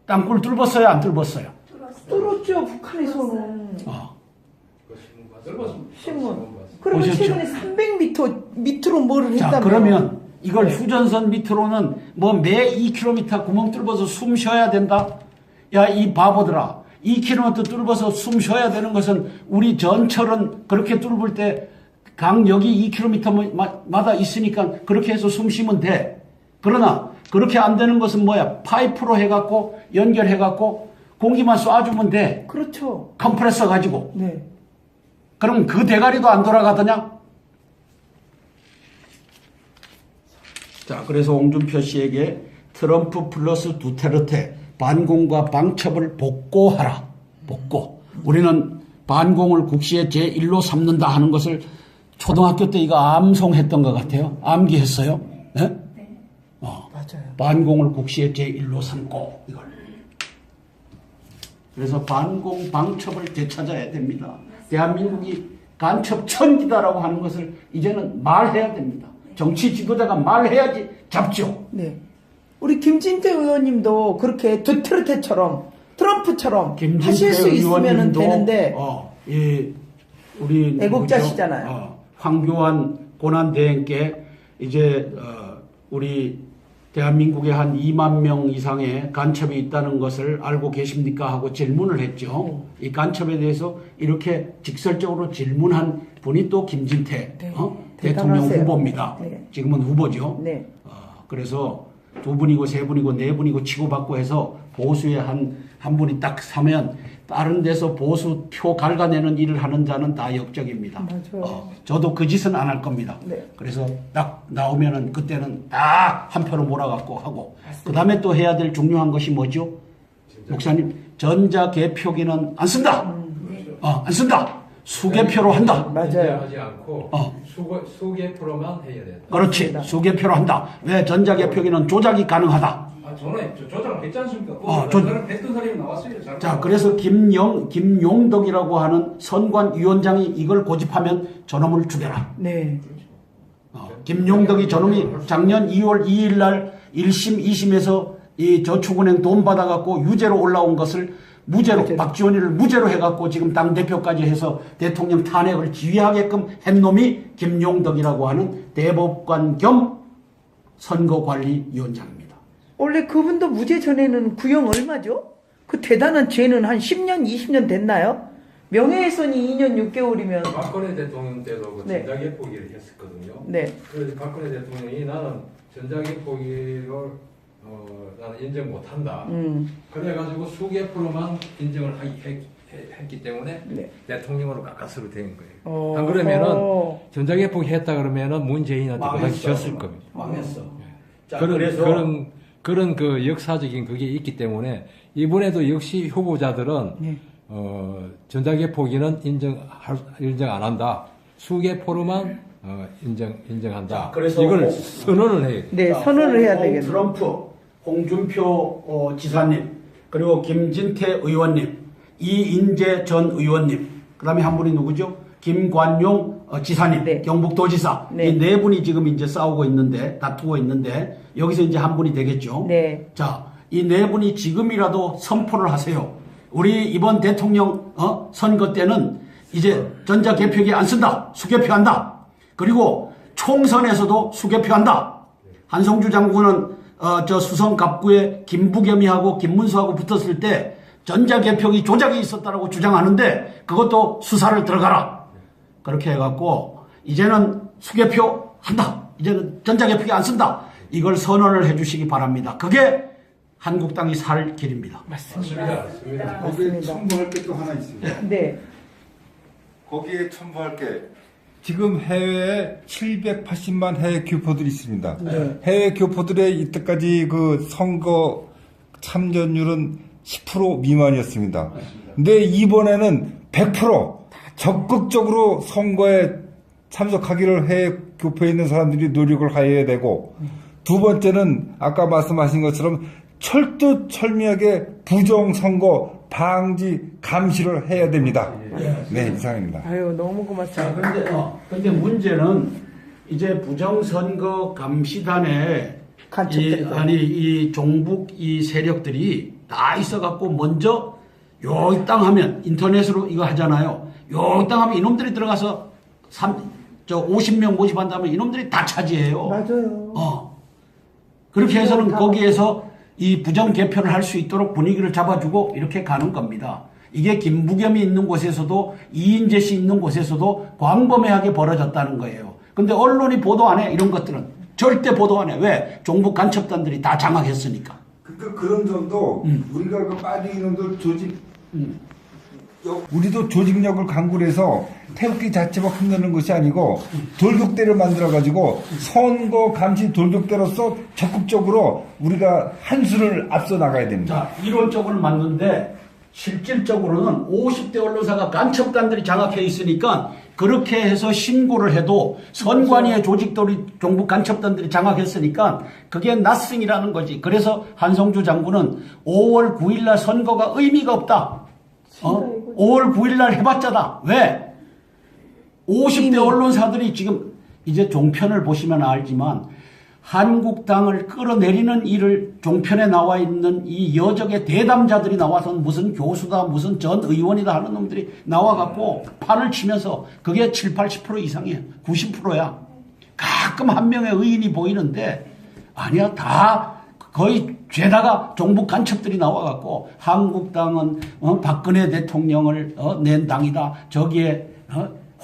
땅굴 뚫었어요? 안 뚫었어요? 뚫었죠. 북한에서는. 신문. 그리고 보셨죠? 최근에 300m 밑으로 뭐를 했다면. 자, 그러면 이걸 휴전선 밑으로는 뭐 매 2km 구멍 뚫어서 숨 쉬어야 된다? 야, 이 바보들아. 2km 뚫어서 숨 쉬어야 되는 것은 우리 전철은 그렇게 뚫을 때 강 여기 2km마다 있으니까 그렇게 해서 숨 쉬면 돼. 그러나 그렇게 안 되는 것은 뭐야? 파이프로 해갖고 연결해갖고 공기만 쏴주면 돼. 그렇죠. 컴프레서 가지고. 네. 그럼 그 대가리도 안 돌아가더냐? 자, 그래서 홍준표 씨에게 트럼프 플러스 두테르테 반공과 방첩을 복고하라. 복고. 우리는 반공을 국시의 제1로 삼는다 하는 것을 초등학교 때 이거 암송했던 것 같아요. 암기했어요. 네? 맞아요. 반공을 국시의 제1로 삼고 이걸. 그래서 반공 방첩을 되찾아야 됩니다. 대한민국이 간첩 천지다라고 하는 것을 이제는 말해야 됩니다. 정치 지도자가 말해야지 잡죠. 네. 우리 김진태 의원님도 그렇게 두테르테처럼 트럼프처럼 하실 수 있으면 되는데 우리 애국자시잖아요. 황교안 고난대행께 이제 우리 대한민국에 한 2만 명 이상의 간첩이 있다는 것을 알고 계십니까? 하고 질문을 했죠. 이 간첩에 대해서 이렇게 직설적으로 질문한 분이 또 김진태 네. 대통령 대단하세요. 후보입니다. 네. 지금은 후보죠. 네. 그래서 두 분이고 세 분이고 네 분이고 치고받고 해서 보수에 한 분이 딱 서면 다른 데서 보수 표 갈가내는 일을 하는 자는 다 역적입니다. 맞아요. 저도 그 짓은 안 할 겁니다. 네. 그래서 딱 나오면은 그때는 딱 한 표로 몰아갖고 하고 그 다음에 또 해야 될 중요한 것이 뭐죠? 목사님, 전자개표기는 안 쓴다. 안 쓴다. 수개표로 한다. 맞아요. 하지 않고 어. 수개표로만 해야 돼. 그렇지. 맞습니다. 수개표로 한다. 왜 전자개표기는 조작이 가능하다. 전에 조장 했지 않습니까? 했던 사람이 나왔어요. 자, 그래서 김용덕이라고 하는 선관위원장이 이걸 고집하면 저놈을 죽여라. 네. 김용덕이 저놈이 작년 2월 2일 날 1심, 2심에서 이 저축은행 돈 받아갖고 유죄로 올라온 것을 무죄로, 박지원이를 무죄로 해갖고 지금 당대표까지 해서 대통령 탄핵을 지휘하게끔 한 놈이 김용덕이라고 하는 대법관 겸 선거관리위원장입니다. 원래 그분도 무죄 전에는 구형 얼마죠? 그 대단한 죄는 한 10년, 20년 됐나요? 명예훼손이 2년 6개월이면. 박근혜 대통령 때도 그 네. 전자개표기를 했었거든요. 네. 그래서 박근혜 대통령이 나는 전자개표기를 나는 인정 못한다. 그래가지고 수개표로만 인정을 했기 때문에 네. 대통령으로 가까스로 된 거예요. 안 그러면은 전자개표기 했다 그러면은 문재인한테 그 당시 졌을 겁니다. 망했어. 자, 그래서 그런 그 역사적인 그게 있기 때문에 이번에도 역시 후보자들은 네. 전자개표기는 인정 안 한다. 수개표로만 인정한다. 자, 그래서 이걸 선언을 해요. 네, 선언을 해야 되겠네요. 트럼프, 홍준표 지사님, 그리고 김진태 의원님, 이인재 전 의원님, 그 다음에 한 분이 누구죠? 김관용 지사님, 네. 경북도지사. 네. 이 네 분이 지금 이제 싸우고 있는데, 다투고 있는데, 여기서 이제 한 분이 되겠죠? 네. 자, 이 네 분이 지금이라도 선포를 하세요. 우리 이번 대통령 선거 때는 이제 전자개표기 안 쓴다. 수개표 한다. 그리고 총선에서도 수개표 한다. 한성주 장군은 저 수성 갑구에 김부겸이하고 김문수하고 붙었을 때 전자개표기 조작이 있었다라고 주장하는데 그것도 수사를 들어가라. 그렇게 해갖고 이제는 수개표 한다. 이제는 전자개표기 안 쓴다. 이걸 선언을 해주시기 바랍니다. 그게 한국당이 살 길입니다. 맞습니다. 거기에 맞습니다. 첨부할 게 또 하나 있습니다. 네. 거기에 첨부할 게 지금 해외에 780만 해외 교포들이 있습니다. 네. 해외 교포들의 이때까지 그 선거 참전율은 10% 미만이었습니다. 근데 이번에는 100% 적극적으로 선거에 참석하기를 해외 교포에 있는 사람들이 노력을 하여야 되고, 두 번째는 아까 말씀하신 것처럼 철두철미하게 부정선거 방지 감시를 해야 됩니다. 네, 이상입니다. 아유, 너무 자, 고맙습니다. 근데 문제는 이제 부정선거 감시단에 간첩들이다. 이 종북 이 세력들이 다 있어갖고 먼저 요 땅 하면 인터넷으로 이거 하잖아요. 요 땅 하면 이놈들이 들어가서 50명 모집한다면 이놈들이 다 차지해요. 맞아요. 그렇게 해서는 거기에서 이 부정 개표를 할 수 있도록 분위기를 잡아주고 이렇게 가는 겁니다. 이게 김부겸이 있는 곳에서도 이인재 씨 있는 곳에서도 광범위하게 벌어졌다는 거예요. 근데 언론이 보도 안 해. 이런 것들은 절대 보도 안 해. 왜? 종북 간첩단들이 다 장악했으니까. 그런 점도 우리가 그 빠진 이놈들 우리도 조직력을 강구를 해서 태극기 자체만 흔드는 것이 아니고 돌격대를 만들어가지고 선거 감시 돌격대로서 적극적으로 우리가 한 수를 앞서 나가야 됩니다. 자, 이론적으로는 맞는데 실질적으로는 50대 언론사가 간첩단들이 장악해 있으니까 그렇게 해서 신고를 해도 선관위의 조직들이 종북 간첩단들이 장악했으니까 그게 낫승이라는 거지. 그래서 한성주 장군은 5월 9일 날 선거가 의미가 없다. 5월 9일 날 해봤자다. 왜? 50대 언론사들이 지금 이제 종편을 보시면 알지만 한국당을 끌어내리는 일을 종편에 나와 있는 이 여적의 대담자들이 나와서 무슨 교수다 무슨 전 의원이다 하는 놈들이 나와갖고 판을 치면서 그게 7, 80% 이상이에요. 90%야. 가끔 한 명의 의인이 보이는데 아니야, 다 거의 죄다가 종북 간첩들이 나와갖고 한국당은 박근혜 대통령을 낸 당이다. 저기에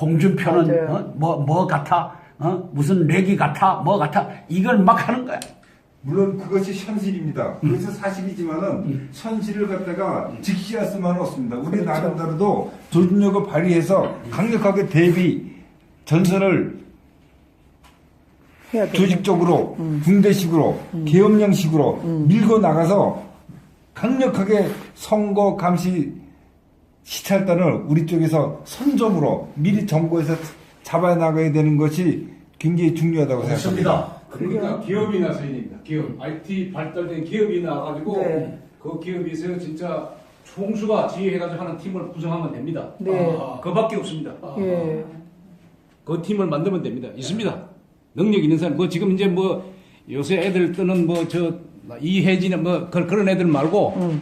홍준표는 뭐 같아, 무슨 렉이 같아, 뭐 같아, 이걸 막 하는 거야. 물론 그것이 현실입니다. 그래서 사실이지만은 현실을 갖다가 직시할 수만은 없습니다. 우리 그렇죠. 나름대로도 조직력을 발휘해서 강력하게 대비 전선을 해야 돼. 조직적으로 군대식으로 계엄령식으로 밀고 나가서 강력하게 선거 감시 시찰단을 우리 쪽에서 선점으로 미리 정보에서 잡아 나가야 되는 것이 굉장히 중요하다고 생각합니다. 그러니까 기업이 나서입니다. 기업. IT 발달된 기업이 나와가지고 네. 그 기업에서 진짜 총수가 지휘해가지고 하는 팀을 구성하면 됩니다. 네. 그밖에 없습니다. 예. 그 팀을 만들면 됩니다. 있습니다. 능력 있는 사람. 그 지금 이제 뭐 요새 애들 뜨는 뭐 저 이혜진은 뭐 그런 애들 말고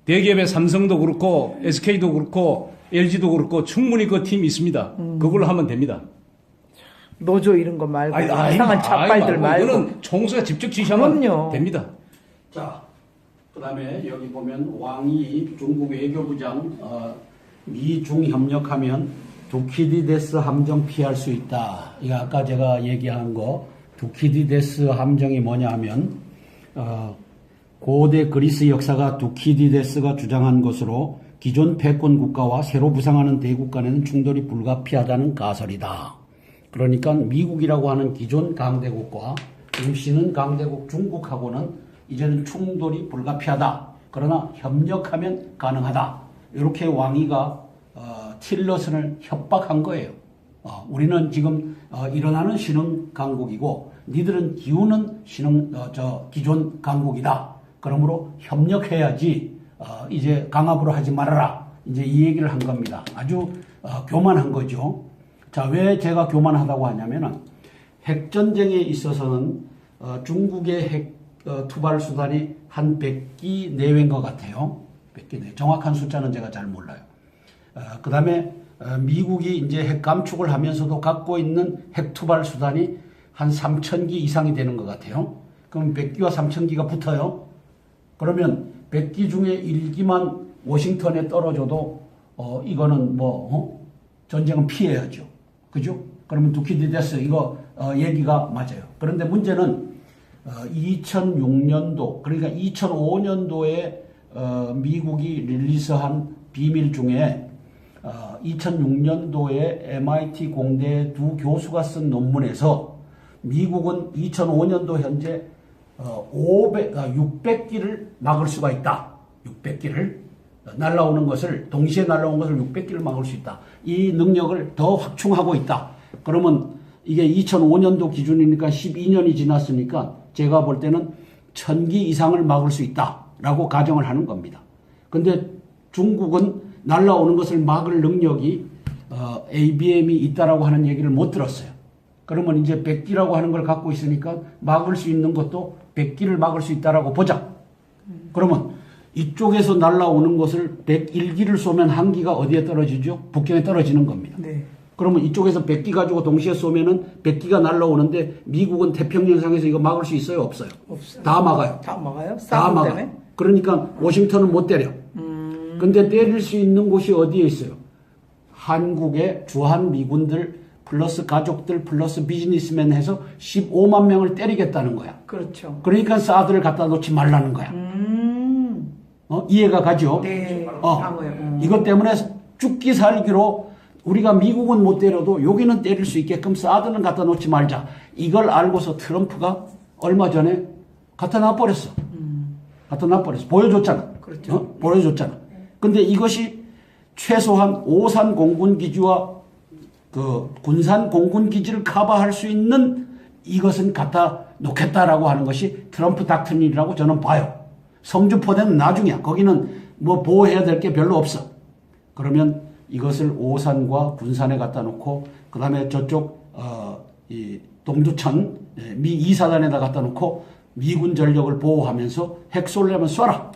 대기업의 삼성도 그렇고 SK도 그렇고 LG도 그렇고 충분히 그 팀이 있습니다. 그걸로 하면 됩니다. 노조 이런 거 말고 이상한 잡발들 말고. 이거는 총수가 직접 지시하면 그럼요. 됩니다. 자, 그 다음에 여기 보면 왕이 중국 외교부장 미중 협력하면 두키디데스 함정 피할 수 있다. 이거 아까 제가 얘기한 거 두키디데스 함정이 뭐냐 하면 고대 그리스 역사가 두키디데스가 주장한 것으로 기존 패권 국가와 새로 부상하는 대국 간에는 충돌이 불가피하다는 가설이다. 그러니까 미국이라고 하는 기존 강대국과 지금 신흥 강대국 중국하고는 이제는 충돌이 불가피하다. 그러나 협력하면 가능하다. 이렇게 왕위가 틸러슨을 협박한 거예요. 우리는 지금 일어나는 신흥 강국이고 니들은 기우는 기존 강국이다. 그러므로 협력해야지 이제 강압으로 하지 말아라. 이제 이 얘기를 한 겁니다. 아주 교만한 거죠. 자, 왜 제가 교만하다고 하냐면은 핵전쟁에 있어서는 중국의 핵 투발 수단이 한 100기 내외인 것 같아요. 100기 내외. 정확한 숫자는 제가 잘 몰라요. 그 다음에 미국이 이제 핵 감축을 하면서도 갖고 있는 핵 투발 수단이 한 3,000기 이상이 되는 것 같아요. 그럼 100기와 3,000기가 붙어요. 그러면 100기 중에 1기만 워싱턴에 떨어져도 이거는 전쟁은 피해야죠. 그죠? 그러면 두키디데스 이거 얘기가 맞아요. 그런데 문제는 2006년도 그러니까 2005년도에 미국이 릴리스한 비밀 중에 2006년도에 MIT 공대 두 교수가 쓴 논문에서 미국은 2005년도 현재 600기를 막을 수가 있다. 600기를 날라오는 것을 동시에 날라오는 것을 600기를 막을 수 있다. 이 능력을 더 확충하고 있다. 그러면 이게 2005년도 기준이니까 12년이 지났으니까 제가 볼 때는 1000기 이상을 막을 수 있다라고 가정을 하는 겁니다. 근데 중국은 날라오는 것을 막을 능력이 ABM이 있다라고 하는 얘기를 못 들었어요. 그러면 이제 100기라고 하는 걸 갖고 있으니까 막을 수 있는 것도 100기를 막을 수 있다라고 보자. 그러면 이쪽에서 날라오는 것을 101기를 쏘면 한 기가 어디에 떨어지죠? 북경에 떨어지는 겁니다. 네. 그러면 이쪽에서 100기 가지고 동시에 쏘면은 100기가 날라오는데 미국은 태평양상에서 이거 막을 수 있어요? 없어요? 없어요. 다 막아요. 다 막아요? 다 싸움 막아. 때문에? 그러니까 워싱턴은 못 때려. 근데 때릴 수 있는 곳이 어디에 있어요? 한국의 주한 미군들 플러스 가족들 플러스 비즈니스맨 해서 15만 명을 때리겠다는 거야. 그렇죠. 그러니까 사드를 갖다 놓지 말라는 거야. 이해가 가죠? 네. 방어요. 이것 때문에 죽기 살기로 우리가 미국은 못 때려도 여기는 때릴 수 있게끔 사드는 갖다 놓지 말자. 이걸 알고서 트럼프가 얼마 전에 갖다 놔버렸어. 갖다 놔버렸어. 보여줬잖아. 그렇죠. 보여줬잖아. 근데 이것이 최소한 오산 공군기지와 그 군산 공군기지를 커버할 수 있는 이것은 갖다 놓겠다라고 하는 것이 트럼프 닥트린이라고 저는 봐요. 성주포대는 나중이야. 거기는 뭐 보호해야 될 게 별로 없어. 그러면 이것을 오산과 군산에 갖다 놓고 그 다음에 저쪽 이 동두천 미 2사단에다 갖다 놓고 미군 전력을 보호하면서 핵 쏠려면 쏴라.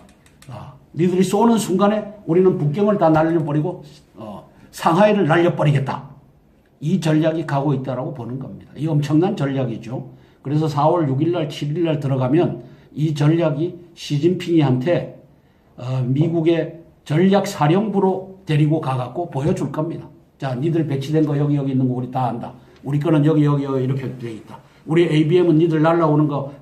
니들이 쏘는 순간에 우리는 북경을 다 날려버리고 상하이를 날려버리겠다. 이 전략이 가고 있다라고 보는 겁니다. 이 엄청난 전략이죠. 그래서 4월 6일 날, 7일 날 들어가면 이 전략이 시진핑이한테 미국의 전략사령부로 데리고 가갖고 보여줄 겁니다. 자, 니들 배치된 거 여기 있는 거 우리 다 안다. 우리 거는 여기 이렇게 돼 있다. 우리 ABM은 니들 날라오는 거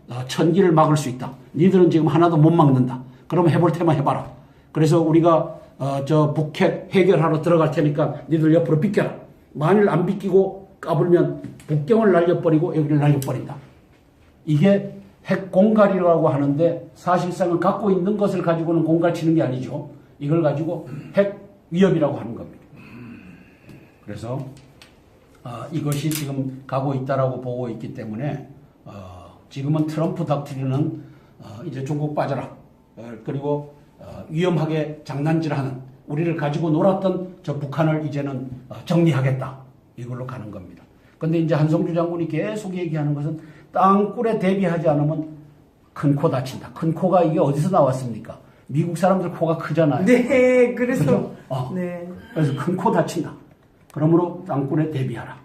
1000기를 막을 수 있다. 니들은 지금 하나도 못 막는다. 그럼 해볼 테면 해봐라. 그래서 우리가 저 북핵 해결하러 들어갈 테니까 니들 옆으로 비껴라. 만일 안 비끼고 까불면 북경을 날려버리고 여기를 날려버린다. 이게 핵 공갈이라고 하는데 사실상은 갖고 있는 것을 가지고는 공갈 치는 게 아니죠. 이걸 가지고 핵 위협이라고 하는 겁니다. 그래서 이것이 지금 가고 있다라고 보고 있기 때문에 지금은 트럼프 닥트리는 이제 중국 빠져라. 그리고 위험하게 장난질하는 우리를 가지고 놀았던 저 북한을 이제는 정리하겠다. 이걸로 가는 겁니다. 그런데 이제 한성주 장군이 계속 얘기하는 것은 땅굴에 대비하지 않으면 큰 코 다친다. 큰 코가 이게 어디서 나왔습니까? 미국 사람들 코가 크잖아요. 네, 그래서 그죠? 네. 그래서 큰 코 다친다. 그러므로 땅굴에 대비하라.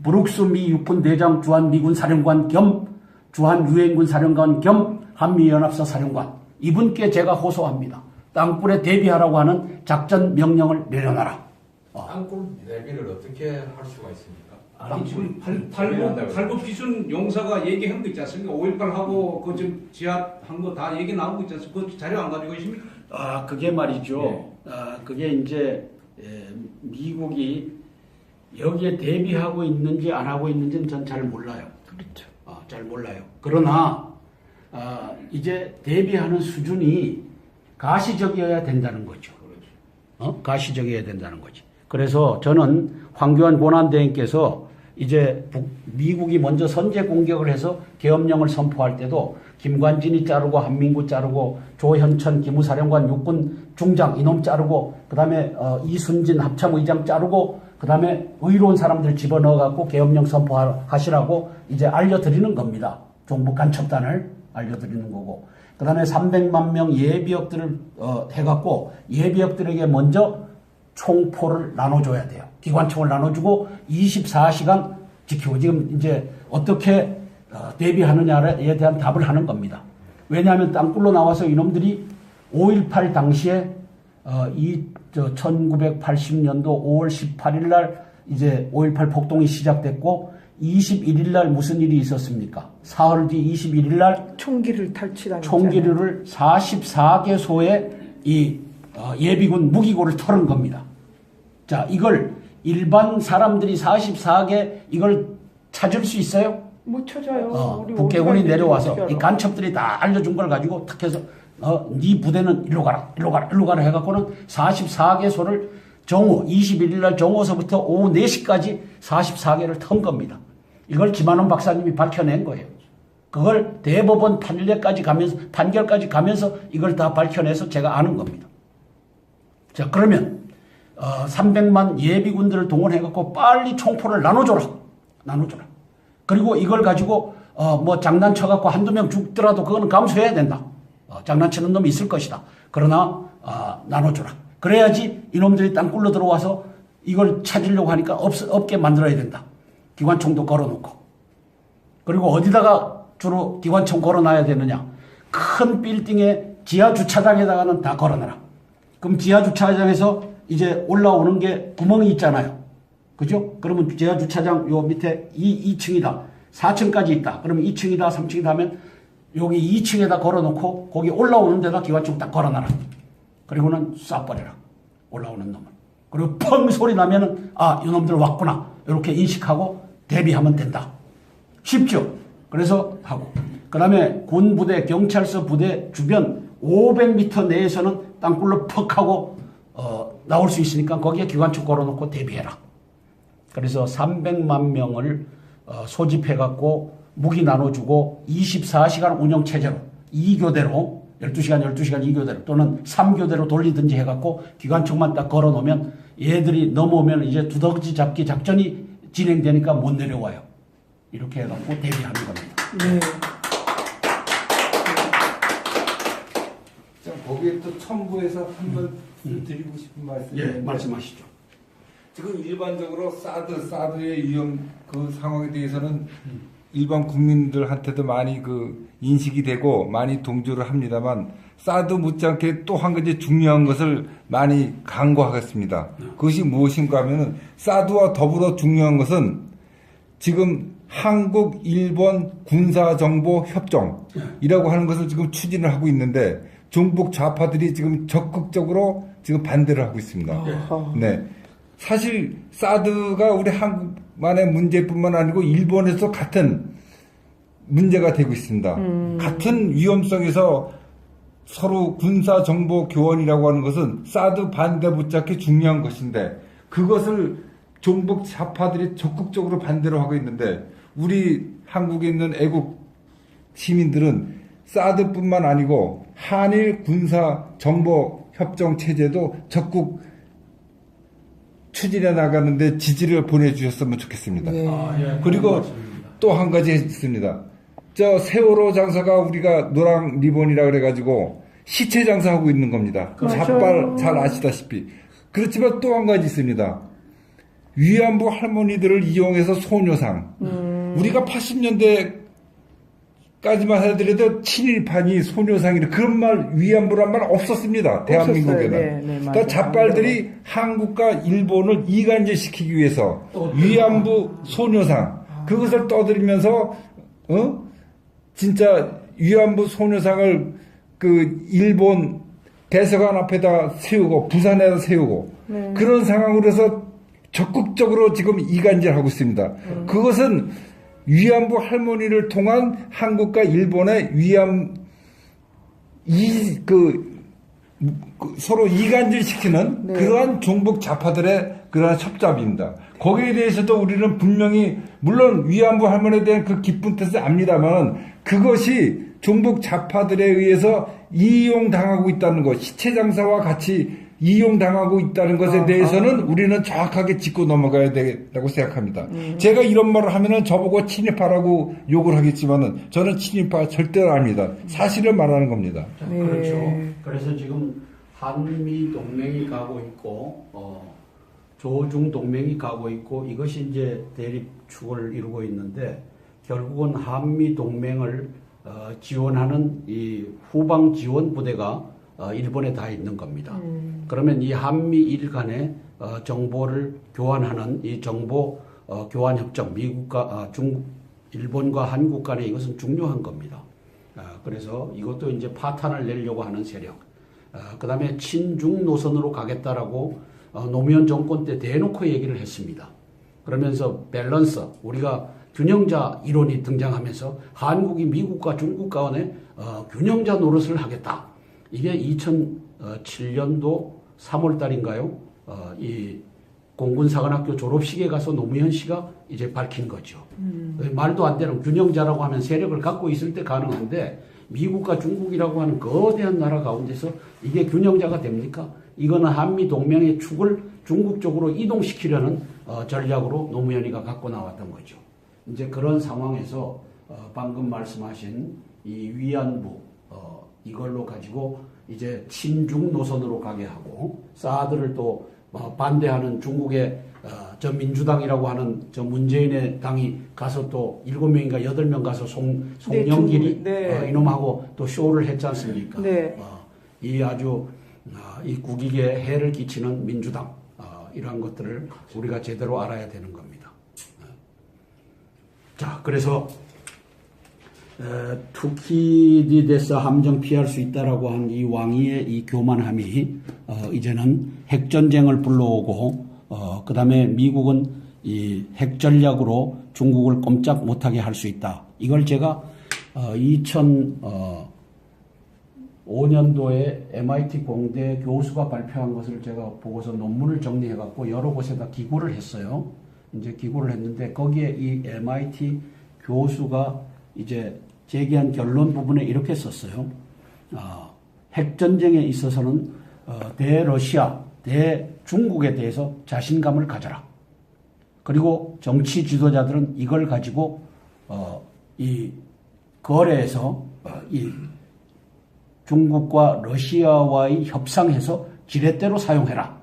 브룩스 미 육군 대장 주한 미군 사령관 겸 주한 유엔군 사령관 겸 한미연합사 사령관 이분께 제가 호소합니다. 땅굴에 대비하라고 하는 작전 명령을 내려놔라. 땅굴 내비를 어떻게 할 수가 있습니까? 아니 지금 탈북 기준 용사가 얘기한 거 있지 않습니까? 5.18하고 그 지금 지하한 거 다 얘기 나오고 있지 않습니까? 그 자료 안 가지고 있습니까? 그게 말이죠. 그게 이제 미국이 여기에 대비하고 있는지 안 하고 있는지는 전 잘 몰라요. 그렇죠. 잘 몰라요. 그러나 이제 대비하는 수준이 가시적이어야 된다는 거죠. 가시적이어야 된다는 거지. 그래서 저는 황교안 권한대행께서 이제 미국이 먼저 선제 공격을 해서 계엄령을 선포할 때도 김관진이 자르고 한민구 자르고 조현천 기무사령관 육군 중장 이놈 자르고 그다음에 이순진 합참의장 자르고 그다음에 의로운 사람들 집어넣어 갖고 계엄령 선포하시라고 이제 알려드리는 겁니다. 종북 간첩단을 알려드리는 거고 그다음에 300만 명 예비역들을 해갖고 예비역들에게 먼저 총포를 나눠줘야 돼요. 기관총을 나눠주고 24시간 지키고 지금 이제 어떻게 대비하느냐에 대한 답을 하는 겁니다. 왜냐하면 땅굴로 나와서 이놈들이 5.18 당시에 1980년도 5월 18일 날 이제 5.18 폭동이 시작됐고 21일 날 무슨 일이 있었습니까? 사흘 뒤 21일 날 총기를 탈취당했잖아요. 총기를 44개소의 이 예비군 무기고를 털은 겁니다. 자, 이걸 일반 사람들이 44개 이걸 찾을 수 있어요? 못 찾아요. 우리 북해군이 어디가 내려와서 있는지 이 간첩들이 다 알려준 걸 가지고 탁 해서 네 부대는 일로 가라 해갖고는 44개소를 정오 21일 날 정오서부터 오후 4시까지 44개를 턴 겁니다. 이걸 김한원 박사님이 밝혀낸 거예요. 그걸 대법원 판결까지 가면서 이걸 다 밝혀내서 제가 아는 겁니다. 자, 그러면 300만 예비군들을 동원해갖고 빨리 총포를 나눠줘라. 그리고 이걸 가지고 뭐 장난쳐갖고 한두 명 죽더라도 그거는 감수해야 된다. 장난치는 놈이 있을 것이다. 그러나 나눠줘라. 그래야지 이놈들이 땅굴로 들어와서 이걸 찾으려고 하니까 없게 만들어야 된다. 기관총도 걸어놓고. 그리고 어디다가 주로 기관총 걸어놔야 되느냐. 큰 빌딩에 지하 주차장에다가는 다 걸어놔라. 그럼 지하 주차장에서 이제 올라오는 게 구멍이 있잖아요. 그죠? 그러면 지하 주차장 요 밑에 2층이다. 4층까지 있다. 그러면 2층이다, 3층이다 하면 여기 2층에다 걸어놓고 거기 올라오는 데다 기관총 딱 걸어놔라. 그리고는 쏴버려라. 올라오는 놈을. 그리고 펑 소리 나면은 이놈들 왔구나. 이렇게 인식하고 대비하면 된다. 쉽죠? 그래서 하고. 그 다음에 군부대, 경찰서 부대 주변 500m 내에서는 땅굴로 퍽 하고 나올 수 있으니까 거기에 기관총 걸어놓고 대비해라. 그래서 300만 명을 소집해갖고 무기 나눠주고 24시간 운영체제로 2교대로 12시간 2교대로 또는 3교대로 돌리든지 해갖고 기관총만 딱 걸어놓으면 얘들이 넘어오면 이제 두더지 잡기 작전이 진행되니까 못 내려와요. 이렇게 해갖고 대비하는 겁니다. 네. 자, 거기에 또 첨부해서 한번 드리고 싶은 말씀이 말씀하시죠. 지금 일반적으로 사드의 위험 그 상황에 대해서는 일반 국민들한테도 많이 그 인식이 되고 많이 동조를 합니다만 사드 못지않게 또 한 가지 중요한 것을 많이 강조하겠습니다. 그것이 무엇인가 하면은 사드와 더불어 중요한 것은 지금 한국, 일본 군사정보협정이라고 하는 것을 지금 추진을 하고 있는데 종북 좌파들이 지금 적극적으로 지금 반대를 하고 있습니다. 네. 사실 사드가 우리 한국만의 문제뿐만 아니고 일본에서 같은 문제가 되고 있습니다. 같은 위험성에서 서로 군사정보 교환이라고 하는 것은 사드 반대 못지않게 중요한 것인데 그것을 종북 좌파들이 적극적으로 반대로 하고 있는데 우리 한국에 있는 애국 시민들은 사드뿐만 아니고 한일 군사정보협정 체제도 적극 추진해 나가는데 지지를 보내주셨으면 좋겠습니다. 그리고 또 한 가지 있습니다. 저 세월호 장사가 우리가 노랑 리본이라 그래가지고 시체 장사하고 있는 겁니다. 잡발 잘 아시다시피. 그렇지만 또 한 가지 있습니다. 위안부 할머니들을 이용해서 소녀상. 우리가 80년대까지만 하더라도 친일파니 소녀상이 그런 말 위안부란 말 없었습니다. 대한민국에는. 그러니까 잡발들이 한국과 일본을 이간질시키기 위해서 위안부 소녀상 그것을 떠들이면서 진짜 위안부 소녀상을 그 일본 대사관 앞에다 세우고 부산에다 세우고 그런 상황으로 해서 적극적으로 지금 이간질하고 있습니다. 그것은 위안부 할머니를 통한 한국과 일본의 서로 이간질시키는 그러한 종북 좌파들의 그러한 첩잡입니다. 거기에 대해서도 우리는 분명히 물론 위안부 할머니에 대한 그 깊은 뜻을 압니다만 그것이 종북 좌파들에 의해서 이용당하고 있다는 것, 시체 장사와 같이 이용당하고 있다는 것에 대해서는 우리는 정확하게 짚고 넘어가야 된다고 생각합니다. 제가 이런 말을 하면은 저보고 친일파라고 욕을 하겠지만은 저는 친일파 절대로 아닙니다. 사실을 말하는 겁니다. 그렇죠. 그래서 지금 한미 동맹이 가고 있고, 조중 동맹이 가고 있고, 이것이 이제 대립축을 이루고 있는데, 결국은 한미 동맹을 지원하는 이 후방 지원 부대가 일본에 다 있는 겁니다. 그러면 이 한미일 간의 정보를 교환하는 이 정보 교환 협정, 미국과 일본과 한국 간에 이것은 중요한 겁니다. 그래서 이것도 이제 파탄을 내려고 하는 세력. 그다음에 친중 노선으로 가겠다라고 노무현 정권 때 대놓고 얘기를 했습니다. 그러면서 밸런스, 우리가 균형자 이론이 등장하면서 한국이 미국과 중국 간에 균형자 노릇을 하겠다. 이게 2007년도 3월 달인가요? 이 공군사관학교 졸업식에 가서 노무현 씨가 이제 밝힌 거죠. 말도 안 되는 균형자라고 하면 세력을 갖고 있을 때 가능한데 미국과 중국이라고 하는 거대한 나라 가운데서 이게 균형자가 됩니까? 이거는 한미 동맹의 축을 중국 쪽으로 이동시키려는 전략으로 노무현이가 갖고 나왔던 거죠. 이제 그런 상황에서 방금 말씀하신 이 위안부 이걸로 가지고 이제 친중 노선으로 가게 하고 사드를 또 반대하는 중국의 저 민주당이라고 하는 저 문재인의 당이 가서 또 7명인가 8명 가서 송영길이 이놈하고 또 쇼를 했지 않습니까? 이 아주 이 국익에 해를 끼치는 민주당 이러한 것들을 우리가 제대로 알아야 되는 겁니다. 자, 그래서 투키디데스 함정 피할 수 있다라고 한 이 왕위의 이 교만함이 이제는 핵전쟁을 불러오고 그 다음에 미국은 이 핵전략으로 중국을 꼼짝 못하게 할 수 있다. 이걸 제가 2005년도에 MIT 공대 교수가 발표한 것을 제가 보고서 논문을 정리해갖고 여러 곳에다 기고를 했어요. 이제 기고를 했는데 거기에 이 MIT 교수가 이제 제기한 결론 부분에 이렇게 썼어요. 핵전쟁에 있어서는 대러시아, 대중국에 대해서 자신감을 가져라. 그리고 정치 지도자들은 이걸 가지고 이 거래에서 이 중국과 러시아와의 협상해서 지렛대로 사용해라.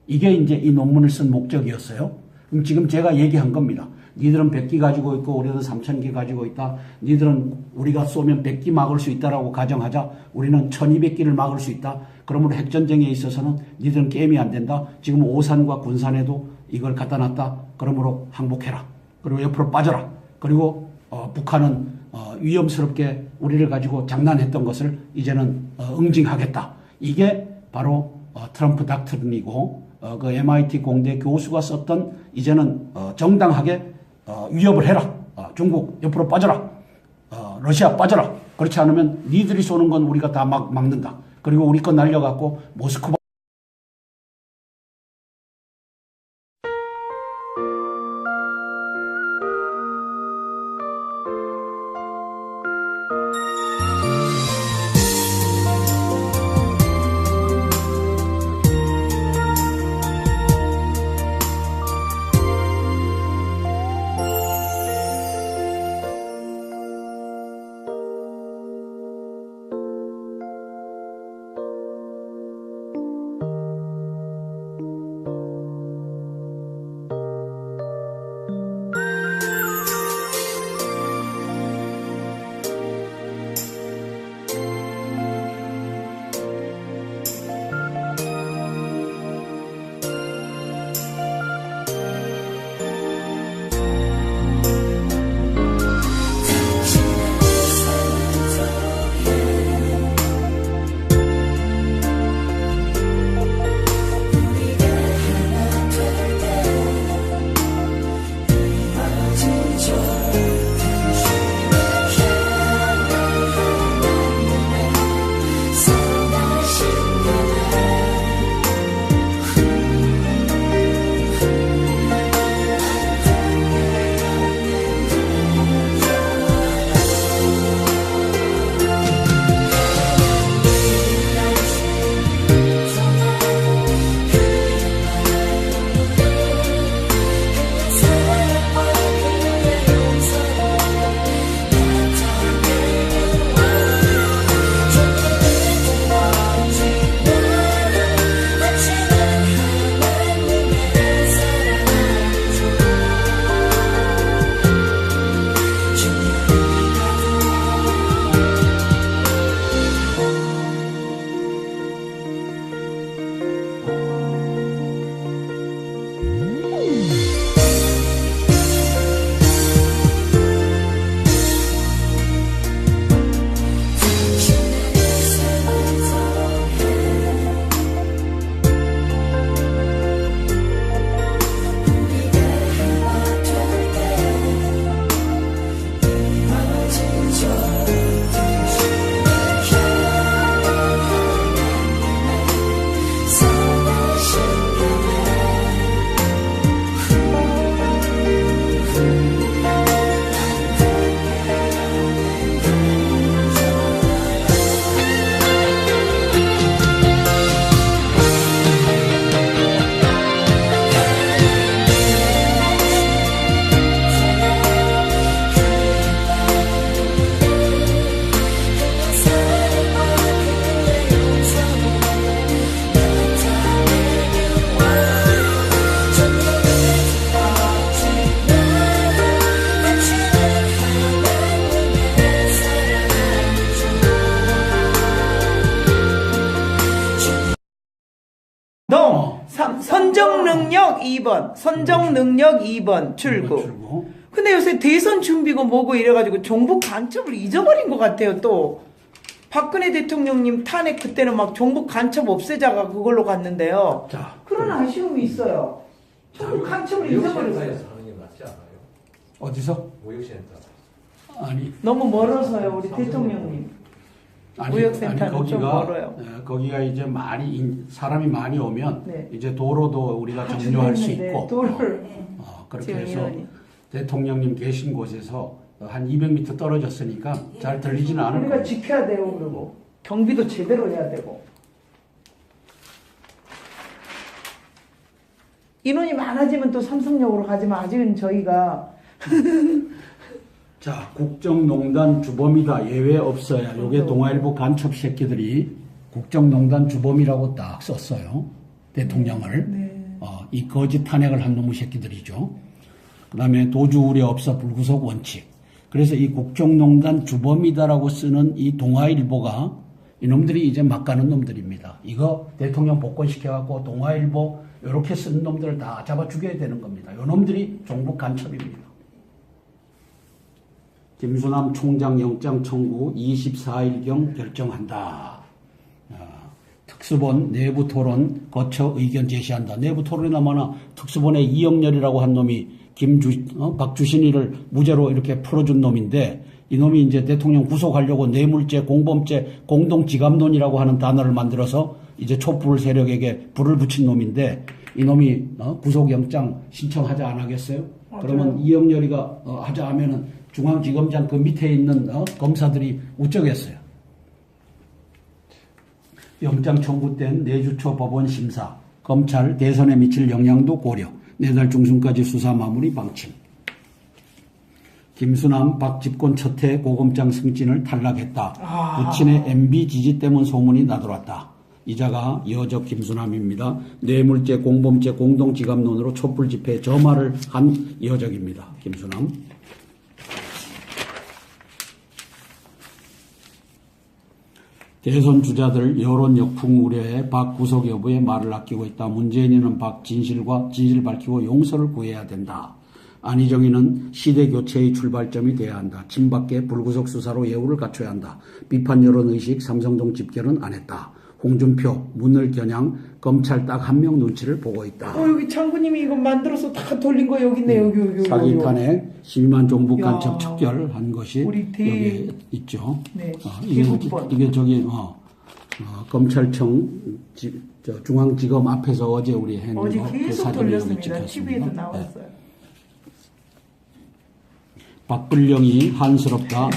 이게 이제 이 논문을 쓴 목적이었어요. 그럼 지금 제가 얘기한 겁니다. 니들은 100기 가지고 있고 우리는 3000기 가지고 있다. 니들은 우리가 쏘면 100기 막을 수 있다라고 가정하자. 우리는 1200기를 막을 수 있다. 그러므로 핵전쟁에 있어서는 니들은 게임이 안 된다. 지금 오산과 군산에도 이걸 갖다 놨다. 그러므로 항복해라. 그리고 옆으로 빠져라. 그리고 북한은 위험스럽게 우리를 가지고 장난했던 것을 이제는 응징하겠다. 이게 바로 트럼프 닥트린이고 그 MIT 공대 교수가 썼던 이제는 정당하게 위협을 해라. 중국 옆으로 빠져라. 러시아 빠져라. 그렇지 않으면 니들이 쏘는 건 우리가 다 막는다. 그리고 우리 거 날려갖고 모스크바 선정 능력 2번, 선정 능력 2번 출구. 근데 요새 대선 준비고 뭐고 이래가지고 정부 간첩을 잊어버린 것 같아요. 또 박근혜 대통령님 탄핵 그때는 막 정부 간첩 없애자가 그걸로 갔는데요. 자, 그런 아쉬움이 있어요. 정부 간첩을 잊어버렸어요. 무역센터에서 하는 게 낫지 않아요? 어디서? 무역센터. 아니 너무 멀어서요, 우리 대통령님. 무역센터는 좀 멀어요. 거기가 이제 사람이 많이 오면 네. 이제 도로도 우리가 점유할 수 준비했는데 있고 도로를 그렇게 지금 해서 인원이. 대통령님 계신 곳에서 한 200m 떨어졌으니까 잘 들리지는 않을 우리가 거예요. 지켜야 돼요. 그리고 경비도 제대로 해야 되고. 인원이 많아지면 또 삼성역으로 가지만 아직은 저희가 자, 국정농단 주범이다. 예외 없어야. 요게 동아일보 간첩 새끼들이 국정농단 주범이라고 딱 썼어요. 대통령을. 네. 이 거짓 탄핵을 한 놈의 새끼들이죠. 그 다음에 도주 우려 없어 불구속 원칙. 그래서 이 국정농단 주범이다라고 쓰는 이 동아일보가 이놈들이 이제 막 가는 놈들입니다. 이거 대통령 복권시켜갖고 동아일보 이렇게 쓴 놈들을 다 잡아 죽여야 되는 겁니다. 이 놈들이 종북 간첩입니다. 김수남 총장 영장 청구 24일경 결정한다. 특수본 내부 토론 거쳐 의견 제시한다. 내부 토론이나 뭐나 특수본의 이영렬이라고 한 놈이 박주신이를 무죄로 이렇게 풀어준 놈인데 이놈이 이제 대통령 구속하려고 뇌물죄, 공범죄, 공동지갑론이라고 하는 단어를 만들어서 이제 촛불 세력에게 불을 붙인 놈인데 이놈이 구속영장 신청하자 안 하겠어요? 맞아요. 그러면 이영렬이가 하자 하면은 중앙지검장 그 밑에 있는 검사들이 우쩌겠어요. 영장 청구된 내주초 법원 심사, 검찰 대선에 미칠 영향도 고려, 4달 중순까지 수사 마무리 방침. 김수남 박집권 첫해 고검장 승진을 탈락했다. 부친의 MB 지지 때문 소문이 나돌았다. 이자가 여적 김수남입니다. 뇌물죄, 공범죄, 공동지갑론으로 촛불 집회에 점화를 한 여적입니다. 김수남. 대선 주자들 여론 역풍 우려에 박 구속 여부에 말을 아끼고 있다. 문재인이는 박 진실과 진실 밝히고 용서를 구해야 된다. 안희정이는 시대 교체의 출발점이 돼야 한다. 친박계 불구속 수사로 예우를 갖춰야 한다. 비판 여론 의식 삼성동 집결은 안 했다. 홍준표, 문을 겨냥 검찰 딱 한 명 눈치를 보고 있다. 여기 장군님이 이거 만들어서 다 돌린 거 여기 있네. 여기. 사기 탄핵 12만 종북 야. 간첩 척결한 것이 우리 여기 있죠. 네. 이게 저기 검찰청 중앙지검 앞에서 어제 우리 했는 어제 거, 그 계속 사진이 여기 돌렸습니다. 찍혔습니다. TV에도 네. 나왔어요. 박불령이 한스럽다.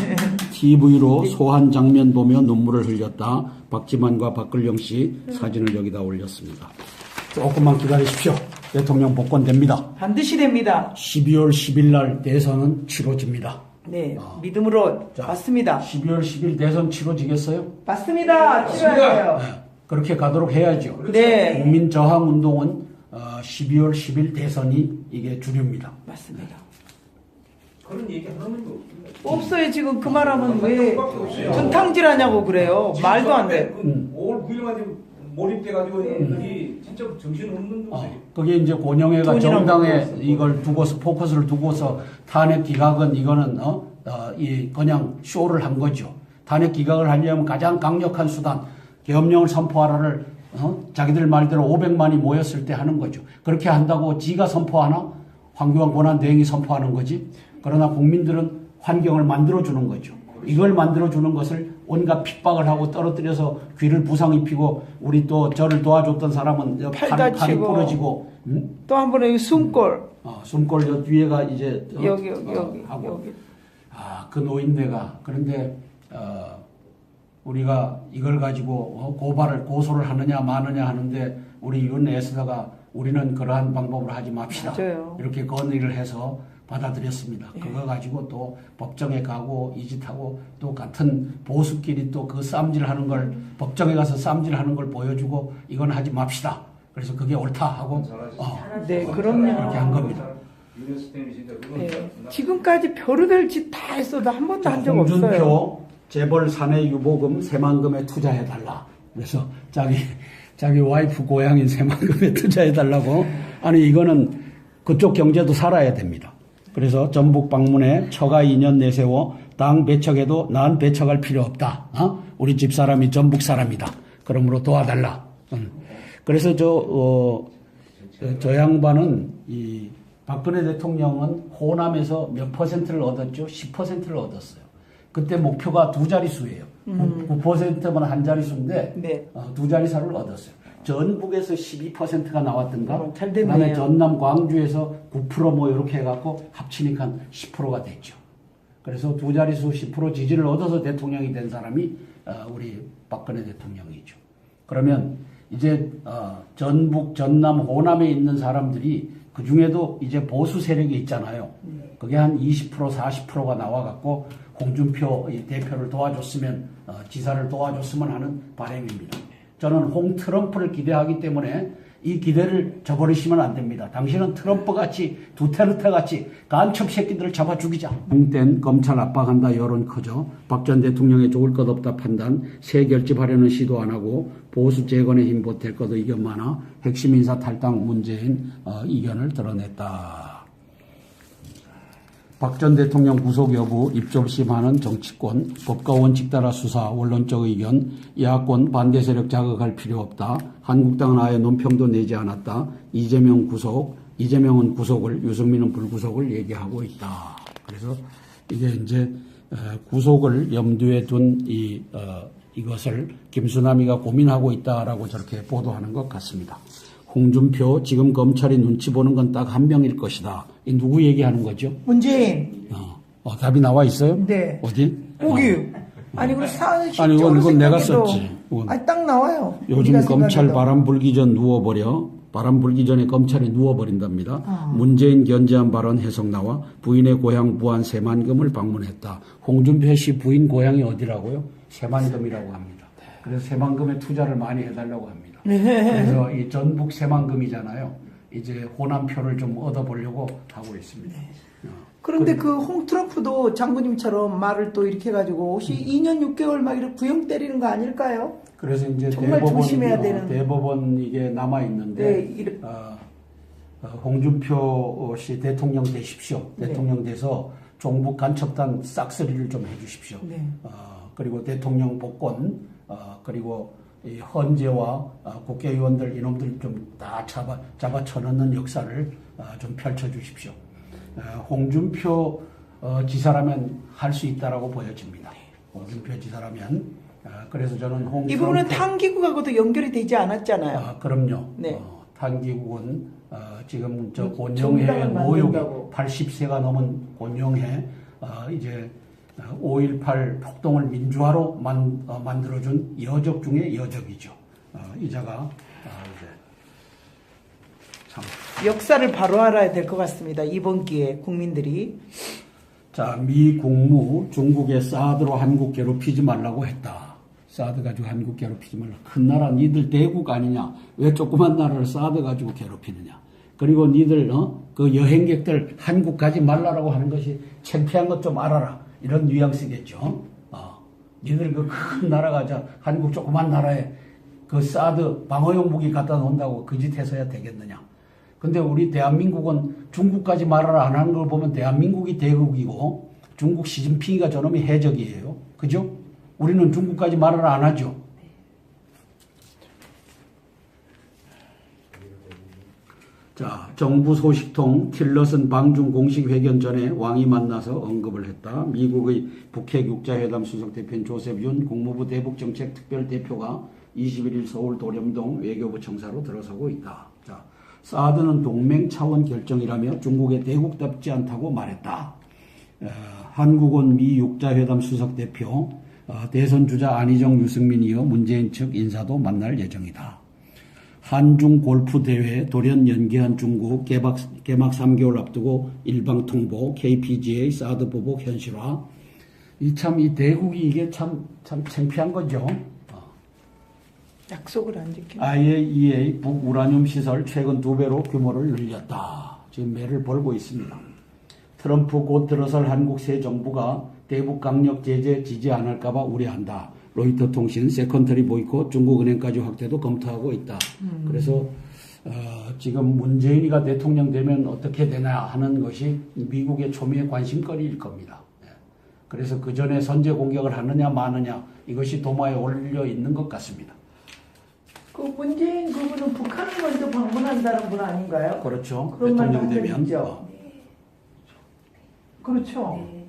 TV로 소한 장면 보며 눈물을 흘렸다. 박지만과 박근령 씨 사진을 여기다 올렸습니다. 조금만 기다리십시오. 대통령 복권됩니다. 반드시 됩니다. 12월 10일 날 대선은 치러집니다. 네, 믿음으로 자, 맞습니다. 12월 10일 대선 치러지겠어요? 맞습니다. 치러야 돼요. 그렇게 가도록 해야죠. 네, 국민저항운동은 12월 10일 대선이 이게 주류입니다. 맞습니다. 그런 얘기 하는 거 없습니다. 없어요. 지금 그 말하면 왜 전탕질하냐고 그래요. 말도 안 돼. 5월 9일까지 몰입돼가지고 이 진짜 정신 없는 놈들이. 그게 이제 권영애가 돈이랑 정당에 돈이었어. 이걸 두고서 포커스를 두고서 탄핵 기각은 이거는 이 그냥 쇼를 한 거죠. 탄핵 기각을 하려면 가장 강력한 수단 계엄령을 선포하라를 자기들 말대로 500만이 모였을 때 하는 거죠. 그렇게 한다고 지가 선포하나? 황교안 권한대행이 선포하는 거지. 그러나 국민들은 환경을 만들어주는 거죠. 이걸 만들어주는 것을 온갖 핍박을 하고 떨어뜨려서 귀를 부상 입히고 우리 또 저를 도와줬던 사람은 팔 팔이 다치고. 부러지고 또 한 번에 숨골 숨골 저 뒤에가 이제 여기 하고 여기. 그 노인네가 그런데 우리가 이걸 가지고 고소를 하느냐 마느냐 하는데 우리 윤 애쓰다가 우리는 그러한 방법으로 하지 맙시다. 맞아요. 이렇게 건의를 해서 받아들였습니다. 그거 가지고 또 법정에 가고 이 짓하고 또 같은 보수끼리 또 그 쌈질하는 걸 법정에 가서 쌈질하는 걸 보여주고 이건 하지 맙시다. 그래서 그게 옳다 하고 네, 그럼요. 이렇게 한 겁니다. 네. 지금까지 별의별 짓 다 했어도 한 번도 한 적 없어요. 홍준표 재벌 사내 유보금 새만금에 투자해달라. 그래서 자기 와이프 고향인 새만금에 투자해달라고. 아니 이거는 그쪽 경제도 살아야 됩니다. 그래서 전북 방문에 처가 2년 내세워 당 배척해도 난 배척할 필요 없다. 우리 집 사람이 전북 사람이다. 그러므로 도와달라. 그래서 저 양반은 이 박근혜 대통령은 호남에서 몇 퍼센트를 얻었죠? 10%를 얻었어요. 그때 목표가 두 자릿수예요. 9%면 한 자릿수인데 네. 두 자릿수를 얻었어요. 전북에서 12%가 나왔던가. 잘 됐네요. 그다음에 전남 광주에서 9% 뭐 이렇게 해갖고 합치니까 10%가 됐죠. 그래서 두 자릿수 10% 지지를 얻어서 대통령이 된 사람이 우리 박근혜 대통령이죠. 그러면 이제 전북, 전남, 호남에 있는 사람들이 그 중에도 이제 보수 세력이 있잖아요. 그게 한 20%, 40%가 나와갖고 홍준표 대표를 도와줬으면 지사를 도와줬으면 하는 바람입니다. 저는 홍 트럼프를 기대하기 때문에 이 기대를 저버리시면 안 됩니다. 당신은 트럼프 같이 두테르테 같이 간첩 새끼들을 잡아 죽이자. 붕땐 검찰 압박한다 여론 커져. 박 전 대통령의 좋을 것 없다 판단. 새 결집하려는 시도 안 하고 보수 재건에 힘 보탤 것도 의견 많아. 핵심 인사 탈당 문재인 이견을 드러냈다. 박 전 대통령 구속 여부 입절심하는 정치권, 법과 원칙 따라 수사, 원론적 의견, 야권 반대 세력 자극할 필요 없다. 한국당은 아예 논평도 내지 않았다. 이재명은 구속을, 유승민은 불구속을 얘기하고 있다. 그래서 이게 이제 구속을 염두에 둔 이것을 김수남이가 고민하고 있다라고 저렇게 보도하는 것 같습니다. 홍준표 지금 검찰이 눈치 보는 건 딱 한 명일 것이다. 이 누구 얘기하는 거죠? 문재인. 답이 나와 있어요? 네. 어디? 거기. 아니 그럼 아니 이건 내가 썼지. 아니 딱 나와요. 요즘 우리가 검찰 생각해도. 바람 불기 전 누워버려. 바람 불기 전에 검찰이 누워버린답니다. 문재인 견제한 발언 해석 나와 부인의 고향 부안 새만금을 방문했다. 홍준표 씨 부인 고향이 어디라고요? 새만금이라고 합니다. 그래서 새만금에 투자를 많이 해달라고 합니다. 그래서 이 전북 새만금이잖아요. 이제 호남표를 좀 얻어보려고 하고 있습니다. 그런데 그 홍트럼프도 장군님처럼 말을 또 이렇게 해가지고 혹시 2년 6개월 막 이렇게 구형 때리는 거 아닐까요? 그래서 이제 정말 조심해야 되는. 대법원 이게 남아 있는데 홍준표 씨 대통령 되십시오. 네. 대통령 돼서 종북 간첩단 싹쓸이를 좀 해주십시오. 네. 그리고 대통령 복권 그리고 이 헌재와 국회의원들 이놈들 좀 다 잡아 쳐넣는 역사를 좀 펼쳐주십시오. 홍준표 지사라면 할 수 있다라고 보여집니다. 홍준표 지사라면 그래서 저는 이 부분은 탄기국하고도 연결이 되지 않았잖아요. 그럼요. 네. 탄기국은 지금 저 정당을 곤용해 모욕 만든다고. 80세가 넘은 곤용해 이제 5.18 폭동을 민주화로 만들어준 여적 중에 여적이죠. 이자가 이제 참. 역사를 바로 알아야 될 것 같습니다. 이번 기회에 국민들이. 자, 미 국무 중국의 사드로 한국 괴롭히지 말라고 했다. 사드 가지고 한국 괴롭히지 말라. 큰 나라 니들 대국 아니냐? 왜 조그만 나라를 사드 가지고 괴롭히느냐? 그리고 니들 그 여행객들 한국 가지 말라라고 하는 것이 창피한 것 좀 알아라. 이런 뉘앙스겠죠. 니들 그 큰 나라 가자 한국 조그만 나라에 그 사드 방어용 무기 갖다 놓는다고 그 짓 해서야 되겠느냐? 근데 우리 대한민국은 중국까지 말하라 안 하는 걸 보면 대한민국이 대국이고 중국 시진핑이가 저놈이 해적이에요. 그죠? 우리는 중국까지 말하라 안 하죠. 자, 정부 소식통 틸러슨 방중 공식 회견 전에 왕이 만나서 언급을 했다. 미국의 북핵 육자회담 수석대표인 조셉 윤 국무부 대북정책 특별대표가 21일 서울 도림동 외교부 청사로 들어서고 있다. 자, 사드는 동맹 차원 결정이라며 중국의 대국답지 않다고 말했다. 한국은 미 육자회담 수석대표 대선 주자 안희정 유승민이 이어 문재인 측 인사도 만날 예정이다. 한중 골프 대회 돌연 연기한 중국 개막 3개월 앞두고 일방 통보 KPGA 사드 보복 현실화. 이 대국이 이게 참 창피한 거죠. 약속을 안 지키는. IAEA 북우라늄 시설 최근 2배로 규모를 늘렸다. 지금 매를 벌고 있습니다. 트럼프 곧 들어설 한국 새 정부가 대북 강력 제재 지지 안 할까봐 우려한다. 로이터 통신 세컨터리 보이콧 중국은행까지 확대도 검토하고 있다. 그래서 지금 문재인이가 대통령 되면 어떻게 되나 하는 것이 미국의 초미의 관심거리일 겁니다. 그래서 그 전에 선제 공격을 하느냐 마느냐 이것이 도마에 올려 있는 것 같습니다. 그 문재인 그분은 북한을 먼저 방문한다는 분 아닌가요? 그렇죠. 그런 말도 대통령 한 적 되면. 있죠. 그렇죠.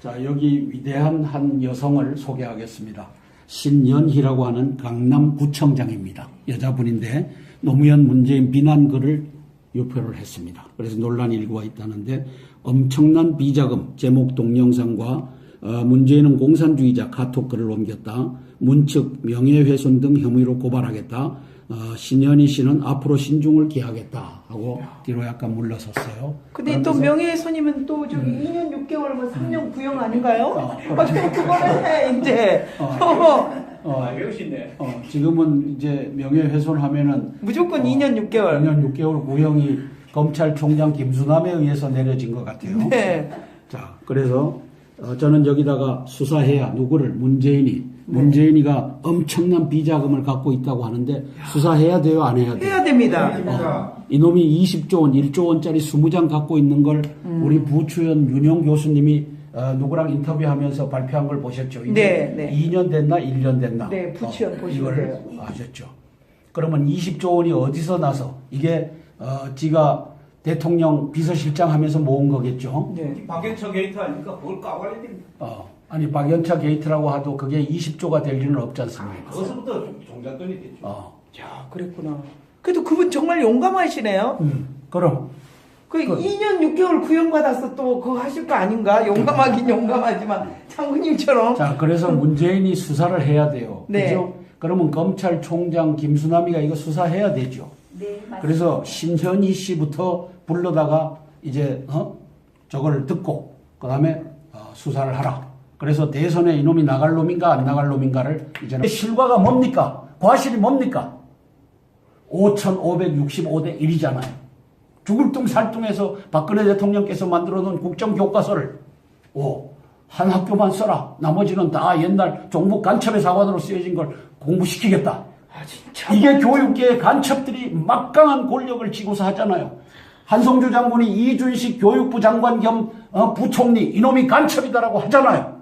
자, 여기 위대한 한 여성을 소개하겠습니다. 신연희라고 하는 강남구청장입니다. 여자분인데 노무현 문재인 비난글을 유표를 했습니다. 그래서 논란이 일고가 있다는데 엄청난 비자금 제목 동영상과 문재인은 공산주의자 카톡 글을 옮겼다. 문측 명예훼손 등 혐의로 고발하겠다. 신현희 씨는 앞으로 신중을 기하겠다 하고 뒤로 약간 물러섰어요. 근데 또 그러면서 명예훼손이면 또 저기 2년 6개월 뭐 3년 구형 아닌가요? 그거는 해 이제. 배우신네. 지금은 이제 명예훼손하면은 무조건 2년 6개월. 2년 6개월 구형이 검찰총장 김수남에 의해서 내려진 것 같아요. 네. 자, 그래서 저는 여기다가 수사해야 누구를 문재인이가 엄청난 비자금을 갖고 있다고 하는데 수사해야 돼요, 안 해야 돼요? 해야 됩니다. 이놈이 20조 원, 1조 원짜리 20장 갖고 있는 걸 우리 부추연 윤영 교수님이 누구랑 인터뷰하면서 발표한 걸 보셨죠? 이제 네, 네. 2년 됐나 1년 됐나? 네, 부추연 보시면 이걸 돼요. 아셨죠? 그러면 20조 원이 어디서 나서 이게 지가 대통령 비서실장 하면서 모은 거겠죠? 네. 박연차 게이트 아닙니까? 그걸 까발려야 됩니다. 아니 박연차 게이트라고 하도 그게 20조가 될 리는 없지 않습니까? 그것부터 종잣돈이 됐죠. 야, 그랬구나. 그래도 그분 정말 용감하시네요. 그럼 그 2년 6개월 구형받아서 또 그거 하실 거 아닌가? 용감하긴 용감하지만 장군님처럼. 자, 그래서 문재인이 수사를 해야 돼요. 네. 그죠? 그러면 검찰총장 김수남이가 이거 수사해야 되죠. 네, 맞습니다. 그래서 신현희 씨부터 불러다가 이제 저걸 듣고 그다음에 수사를 하라. 그래서 대선에 이놈이 나갈 놈인가 안 나갈 놈인가를 이제는 실과가 뭡니까? 과실이 뭡니까? 5,565대 1이잖아요. 죽을 둥 살둥해서 박근혜 대통령께서 만들어 놓은 국정교과서를 한 학교만 써라. 나머지는 다 옛날 종북 간첩의 사관으로 쓰여진 걸 공부시키겠다. 아, 진짜. 이게 교육계의 간첩들이 막강한 권력을 쥐고서 하잖아요. 한성주 장군이 이준식 교육부 장관 겸 부총리 이놈이 간첩이다라고 하잖아요.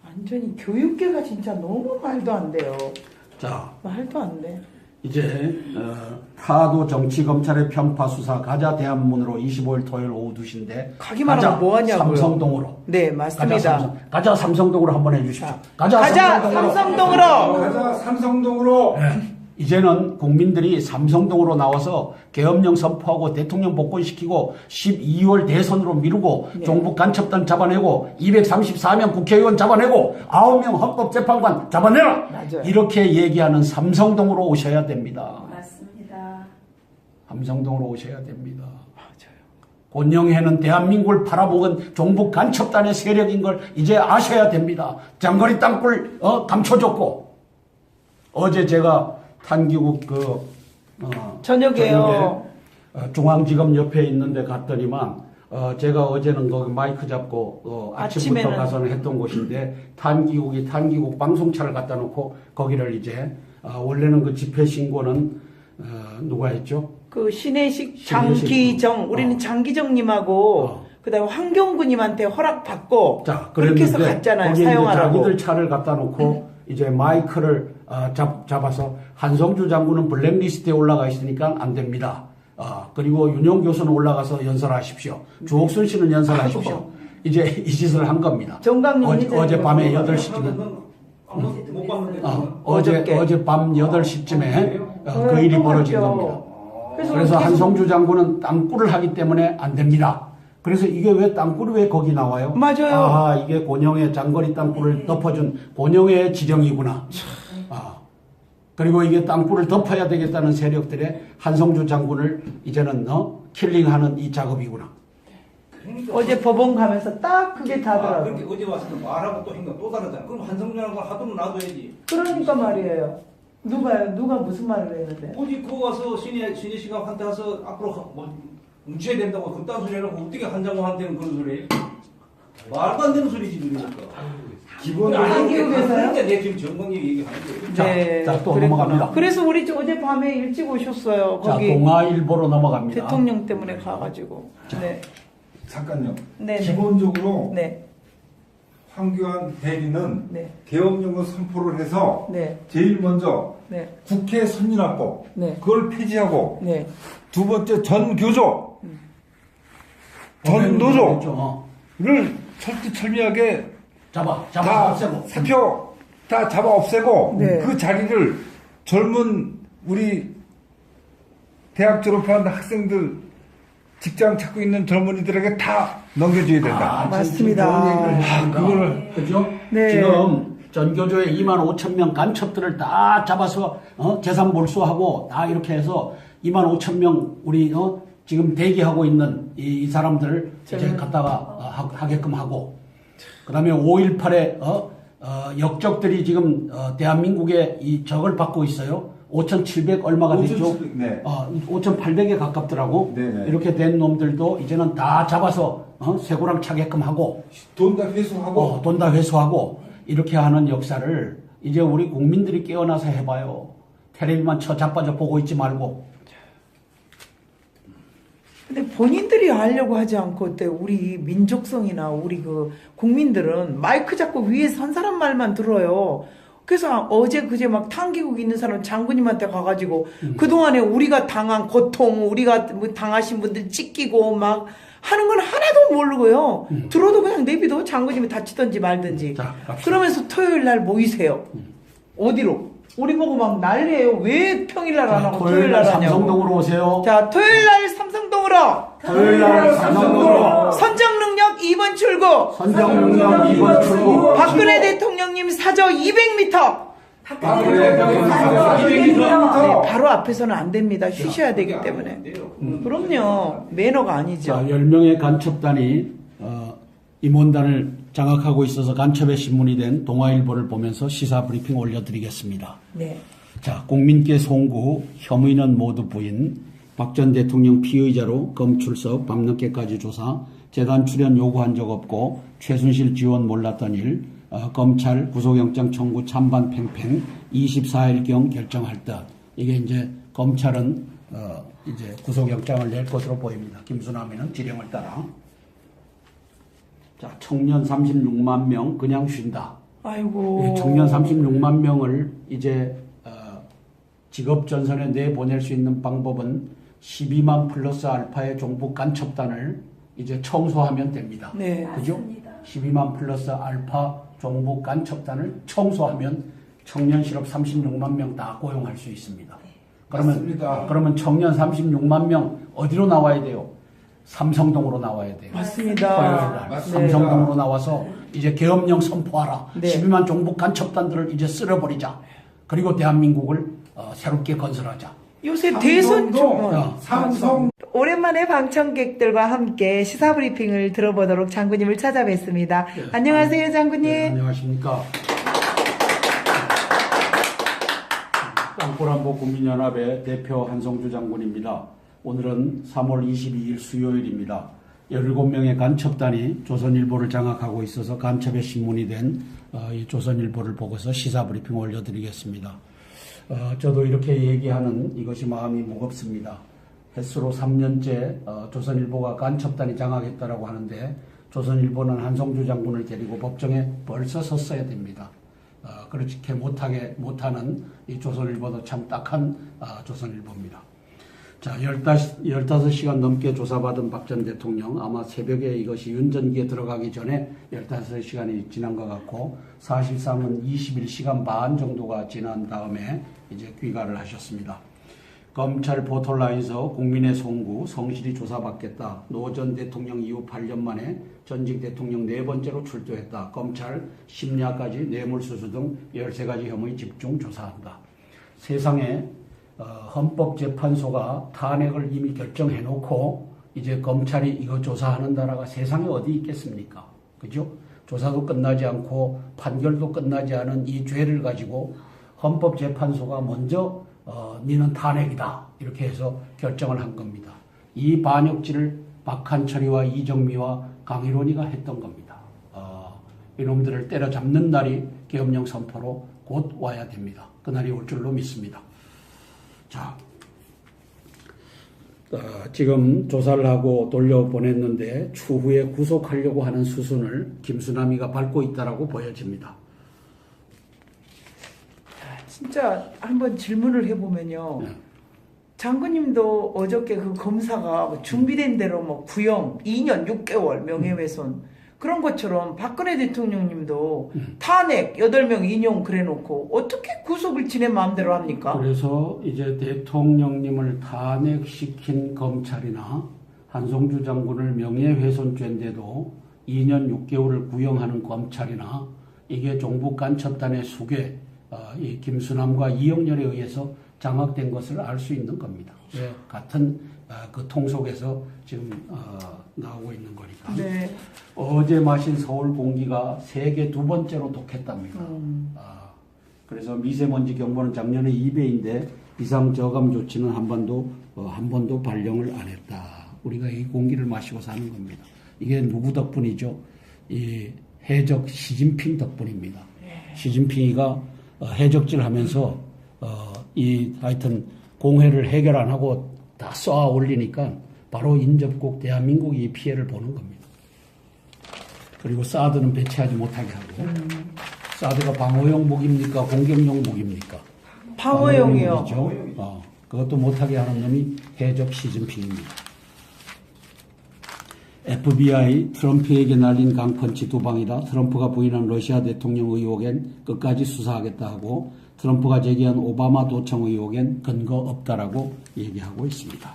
완전히 교육계가 진짜 너무 말도 안 돼요. 자, 말도 안 돼. 이제 타도 정치검찰의 편파 수사 가자 대한문으로 25일 토요일 오후 2시인데 가기만 하면 뭐 하냐고요. 삼성동으로. 네, 맞습니다. 가자 삼성동으로 한번 해주십시오. 가자, 삼성동으로. 가자 삼성동으로. 이제는 국민들이 삼성동으로 나와서 계엄령 선포하고 대통령 복권시키고 12월 대선으로 미루고 종북 간첩단 잡아내고 234명 국회의원 잡아내고 9명 헌법재판관 잡아내라. 맞아요. 이렇게 얘기하는 삼성동으로 오셔야 됩니다. 맞습니다. 삼성동으로 오셔야 됩니다. 맞아요. 권영애는 대한민국을 팔아먹은 종북 간첩단의 세력인 걸 이제 아셔야 됩니다. 장거리 땅굴 감춰줬고 어제 제가 탄기국 저녁에요. 중앙지검 옆에 있는데 갔더니만 제가 어제는 거기 마이크 잡고 아침부터 아침에는. 가서는 했던 곳인데 탄기국 방송차를 갖다 놓고 거기를 이제 원래는 그 집회 신고는 누가 했죠? 그 신혜식, 신혜식. 장기정, 우리는 장기정님하고 그다음에 황경구님한테 허락받고 자, 그렇게 해서 그랬는데 갔잖아요. 거기에 이제 사용하라고. 자기들 차를 갖다 놓고 이제 마이크를 잡아서 한성주 장군은 블랙리스트에 올라가 있으니까 안 됩니다. 그리고 윤용 교수는 올라가서 연설하십시오. 주옥순 씨는 연설하십시오. 이제 이 짓을 한 겁니다. 정강용 어젯밤에 8시쯤에 못 봤는데. 어젯밤 8시쯤에 그 일이 벌어진 겁니다. 그래서 한성주 장군은 땅굴을 하기 때문에 안 됩니다. 그래서 이게 왜 땅굴이 왜 거기 나와요? 맞아요. 이게 권영의 장거리 땅굴을 덮어준 권영의 지령이구나. 그리고 이게 땅굴을 덮어야 되겠다는 세력들의 한성주 장군을 이제는 킬링하는 이 작업이구나. 어제 법원 가면서 딱 그게 다더라고요. 그렇게 어제 와서 말하고 또 행동 또 다르잖아. 그럼 한성준하고 하도는 놔둬야지. 그러니까 말이에요. 누가 무슨 말을 했는데? 어디 그거 와서 신혜 씨가 한테 와서 앞으로 뭉쳐야 된다고 그딴 소리 해놓고 어떻게 한장관한테는 그런 소리 해? 말도 안 되는 소리지 그러니까. 한기국에서요? 그러니까 내 지금 정광이 얘기하는 거예요. 자, 또 그랬구나. 넘어갑니다. 그래서 우리 어제 밤에 일찍 오셨어요. 자, 거기 동아일보로 넘어갑니다. 대통령 때문에 가가지고. 네. 잠깐요. 네. 기본적으로 네. 황교안 대리는 네. 계엄령을 선포를 해서 네. 제일 먼저 네. 국회 선진화법 네. 그걸 폐지하고 네. 두 번째 전교조, 전노조를 철두철미하게 잡아 다 없애고. 사표 다 잡아 없애고 네. 그 자리를 젊은 우리 대학 졸업한 학생들 직장 찾고 있는 젊은이들에게 다 넘겨줘야 된다. 맞습니다. 좋은 얘기를 했습니다. 그거를 그죠? 네. 지금 전교조에 2만 5천 명 간첩들을 다 잡아서 재산 몰수하고 다 이렇게 해서 2만 5천 명 우리 지금 대기하고 있는 이 사람들을 이제 갖다가 하게끔 하고 그다음에 5.18에 역적들이 지금 대한민국에 이 적을 받고 있어요. 5,700 얼마가 됐죠? 5,700, 네. 5,800에 가깝더라고. 네네. 이렇게 된 놈들도 이제는 다 잡아서 쇠고랑 차게끔 하고 돈 다 회수하고 돈 다 회수하고 이렇게 하는 역사를 이제 우리 국민들이 깨어나서 해봐요. 텔레비만 자빠져 보고 있지 말고. 근데 본인들이 하려고 하지 않고 우리 민족성이나 우리 그 국민들은 마이크 잡고 위에 선 사람 말만 들어요. 그래서 어제 그제 막 탄기국 있는 사람 장군님한테 가가지고 그동안에 우리가 당한 고통, 우리가 뭐 당하신 분들 찢기고 막 하는 건 하나도 모르고요. 들어도 그냥 내비도 장군님이 다치든지 말든지. 자, 갑시다. 그러면서 토요일 날 모이세요. 어디로? 우리 보고 막 난리예요. 왜 평일 날 안 하고 토요일 날 하냐고. 삼성동으로 오세요. 자, 토요일 날 삼성동으로. 토요일 날 삼성동으로. 선정 능력 2번 출구. 선정 능력 2번 출구. 박근혜 대통령님 사저 200m. 네, 바로 앞에서는 안 됩니다. 쉬셔야 되기 때문에. 그럼요. 매너가 아니죠. 자, 10명의 간첩단이 임원단을 장악하고 있어서 간첩의 신문이 된 동아일보를 보면서 시사 브리핑 올려드리겠습니다. 네. 자, 국민께 송구, 혐의는 모두 부인, 박 전 대통령 피의자로 검출석 밤늦게까지 조사, 재단 출연 요구한 적 없고 최순실 지원 몰랐던 일, 검찰 구속영장 청구 찬반 팽팽 24일경 결정할 듯. 이게 이제 검찰은 이제 구속영장을 낼 것으로 보입니다. 김수남이는 지령을 따라. 자, 청년 36만 명 그냥 쉰다. 아이고. 청년 36만 명을 이제 직업 전선에 내보낼 수 있는 방법은 12만 플러스 알파의 종북 간첩단을 이제 청소하면 됩니다. 네. 그죠? 12만 플러스 알파 종북 간첩단을 청소하면 청년 실업 36만 명 다 고용할 수 있습니다. 그러면 청년 36만 명 어디로 나와야 돼요? 삼성동으로 나와야 돼요. 맞습니다. 토요일 날 네. 삼성동으로 나와서 이제 계엄령 선포하라. 네. 12만 종북 간첩단들을 이제 쓸어버리자. 그리고 대한민국을 새롭게 건설하자. 요새 대선 중 삼성 오랜만에 방청객들과 함께 시사 브리핑을 들어보도록 장군님을 찾아뵙습니다. 안녕하세요, 장군님. 네, 안녕하십니까. 땅굴한보 국민연합의 대표 한성주 장군입니다. 오늘은 3월 22일 수요일입니다. 17명의 간첩단이 조선일보를 장악하고 있어서 간첩의 신문이 된 이 조선일보를 보고서 시사 브리핑 올려드리겠습니다. 저도 이렇게 얘기하는 이것이 마음이 무겁습니다. 횟수로 3년째 조선일보가 간첩단이 장악했다라고 하는데 조선일보는 한성주 장군을 데리고 법정에 벌써 섰어야 됩니다. 그렇게 못하는 이 조선일보도 참 딱한 조선일보입니다. 자, 15시간 넘게 조사받은 박 전 대통령, 아마 새벽에 이것이 윤전기에 들어가기 전에 15시간이 지난 것 같고, 사실상은 21시간 반 정도가 지난 다음에 이제 귀가를 하셨습니다. 검찰 포털라인에서 국민의 송구, 성실히 조사받겠다. 노 전 대통령 이후 8년 만에 전직 대통령 4번째로 출두했다. 검찰 심야까지 뇌물수수 등 13가지 혐의 집중 조사한다. 세상에 헌법재판소가 탄핵을 이미 결정해놓고 이제 검찰이 이거 조사하는 나라가 세상에 어디 있겠습니까? 그죠? 조사도 끝나지 않고 판결도 끝나지 않은 이 죄를 가지고 헌법재판소가 먼저 니는 탄핵이다 이렇게 해서 결정을 한 겁니다. 이 반역질을 박한철이와 이정미와 강일원이가 했던 겁니다. 이놈들을 때려잡는 날이 계엄령 선포로 곧 와야 됩니다. 그날이 올 줄로 믿습니다. 자, 지금 조사를 하고 돌려보냈는데 추후에 구속하려고 하는 수순을 김수남이가 밟고 있다라고 보여집니다. 진짜 한번 질문을 해보면요. 네. 장군님도 어저께 그 검사가 뭐 준비된 대로 뭐 구형 2년 6개월 명예훼손 그런 것처럼 박근혜 대통령님도 탄핵 8명 인용 그래놓고 어떻게 구속을 지네 마음대로 합니까? 그래서 이제 대통령님을 탄핵시킨 검찰이나 한성주 장군을 명예훼손죄인데도 2년 6개월을 구형하는 검찰이나 이게 종북 간첩단의 수괴, 이 김수남과 이영렬에 의해서 장악된 것을 알 수 있는 겁니다. 예, 같은 그 통 속에서 지금 나오고 있는 거니까. 네. 어제 마신 서울 공기가 세계 두 번째로 독했답니다. 그래서 미세먼지 경보는 작년에 2배인데 비상 저감 조치는 한 번도 발령을 안 했다. 우리가 이 공기를 마시고 사는 겁니다. 이게 누구 덕분이죠? 이 해적 시진핑 덕분입니다. 시진핑이가 해적질 하면서 하여튼 공해를 해결 안 하고 다 쏘아 올리니까 바로 인접국 대한민국이 이 피해를 보는 겁니다. 그리고 사드는 배치하지 못하게 하고 사드가 방어용 무기입니까? 공격용 무기입니까? 방어용이요. 무기죠. 그것도 못하게 하는 놈이 해적 시진핑입니다. FBI 트럼프에게 날린 강펀치 두 방이다. 트럼프가 부인한 러시아 대통령 의혹엔 끝까지 수사하겠다 하고 트럼프가 제기한 오바마 도청 의혹엔 근거 없다라고 얘기하고 있습니다.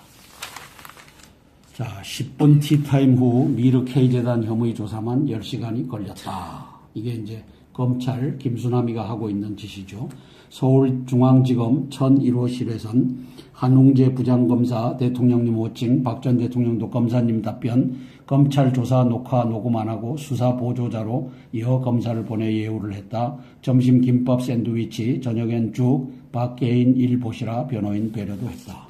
자, 10분 티타임 후 미르 K재단 혐의 조사만 10시간이 걸렸다. 이게 이제 검찰 김수남이가 하고 있는 짓이죠. 서울중앙지검 1001호실에선 한웅재 부장검사 대통령님 호칭, 박 전 대통령도 검사님 답변, 검찰 조사 녹화 녹음 안 하고 수사 보조자로 여 검사를 보내 예우를 했다. 점심 김밥 샌드위치, 저녁엔 죽, 박개인 일 보시라 변호인 배려도 했다.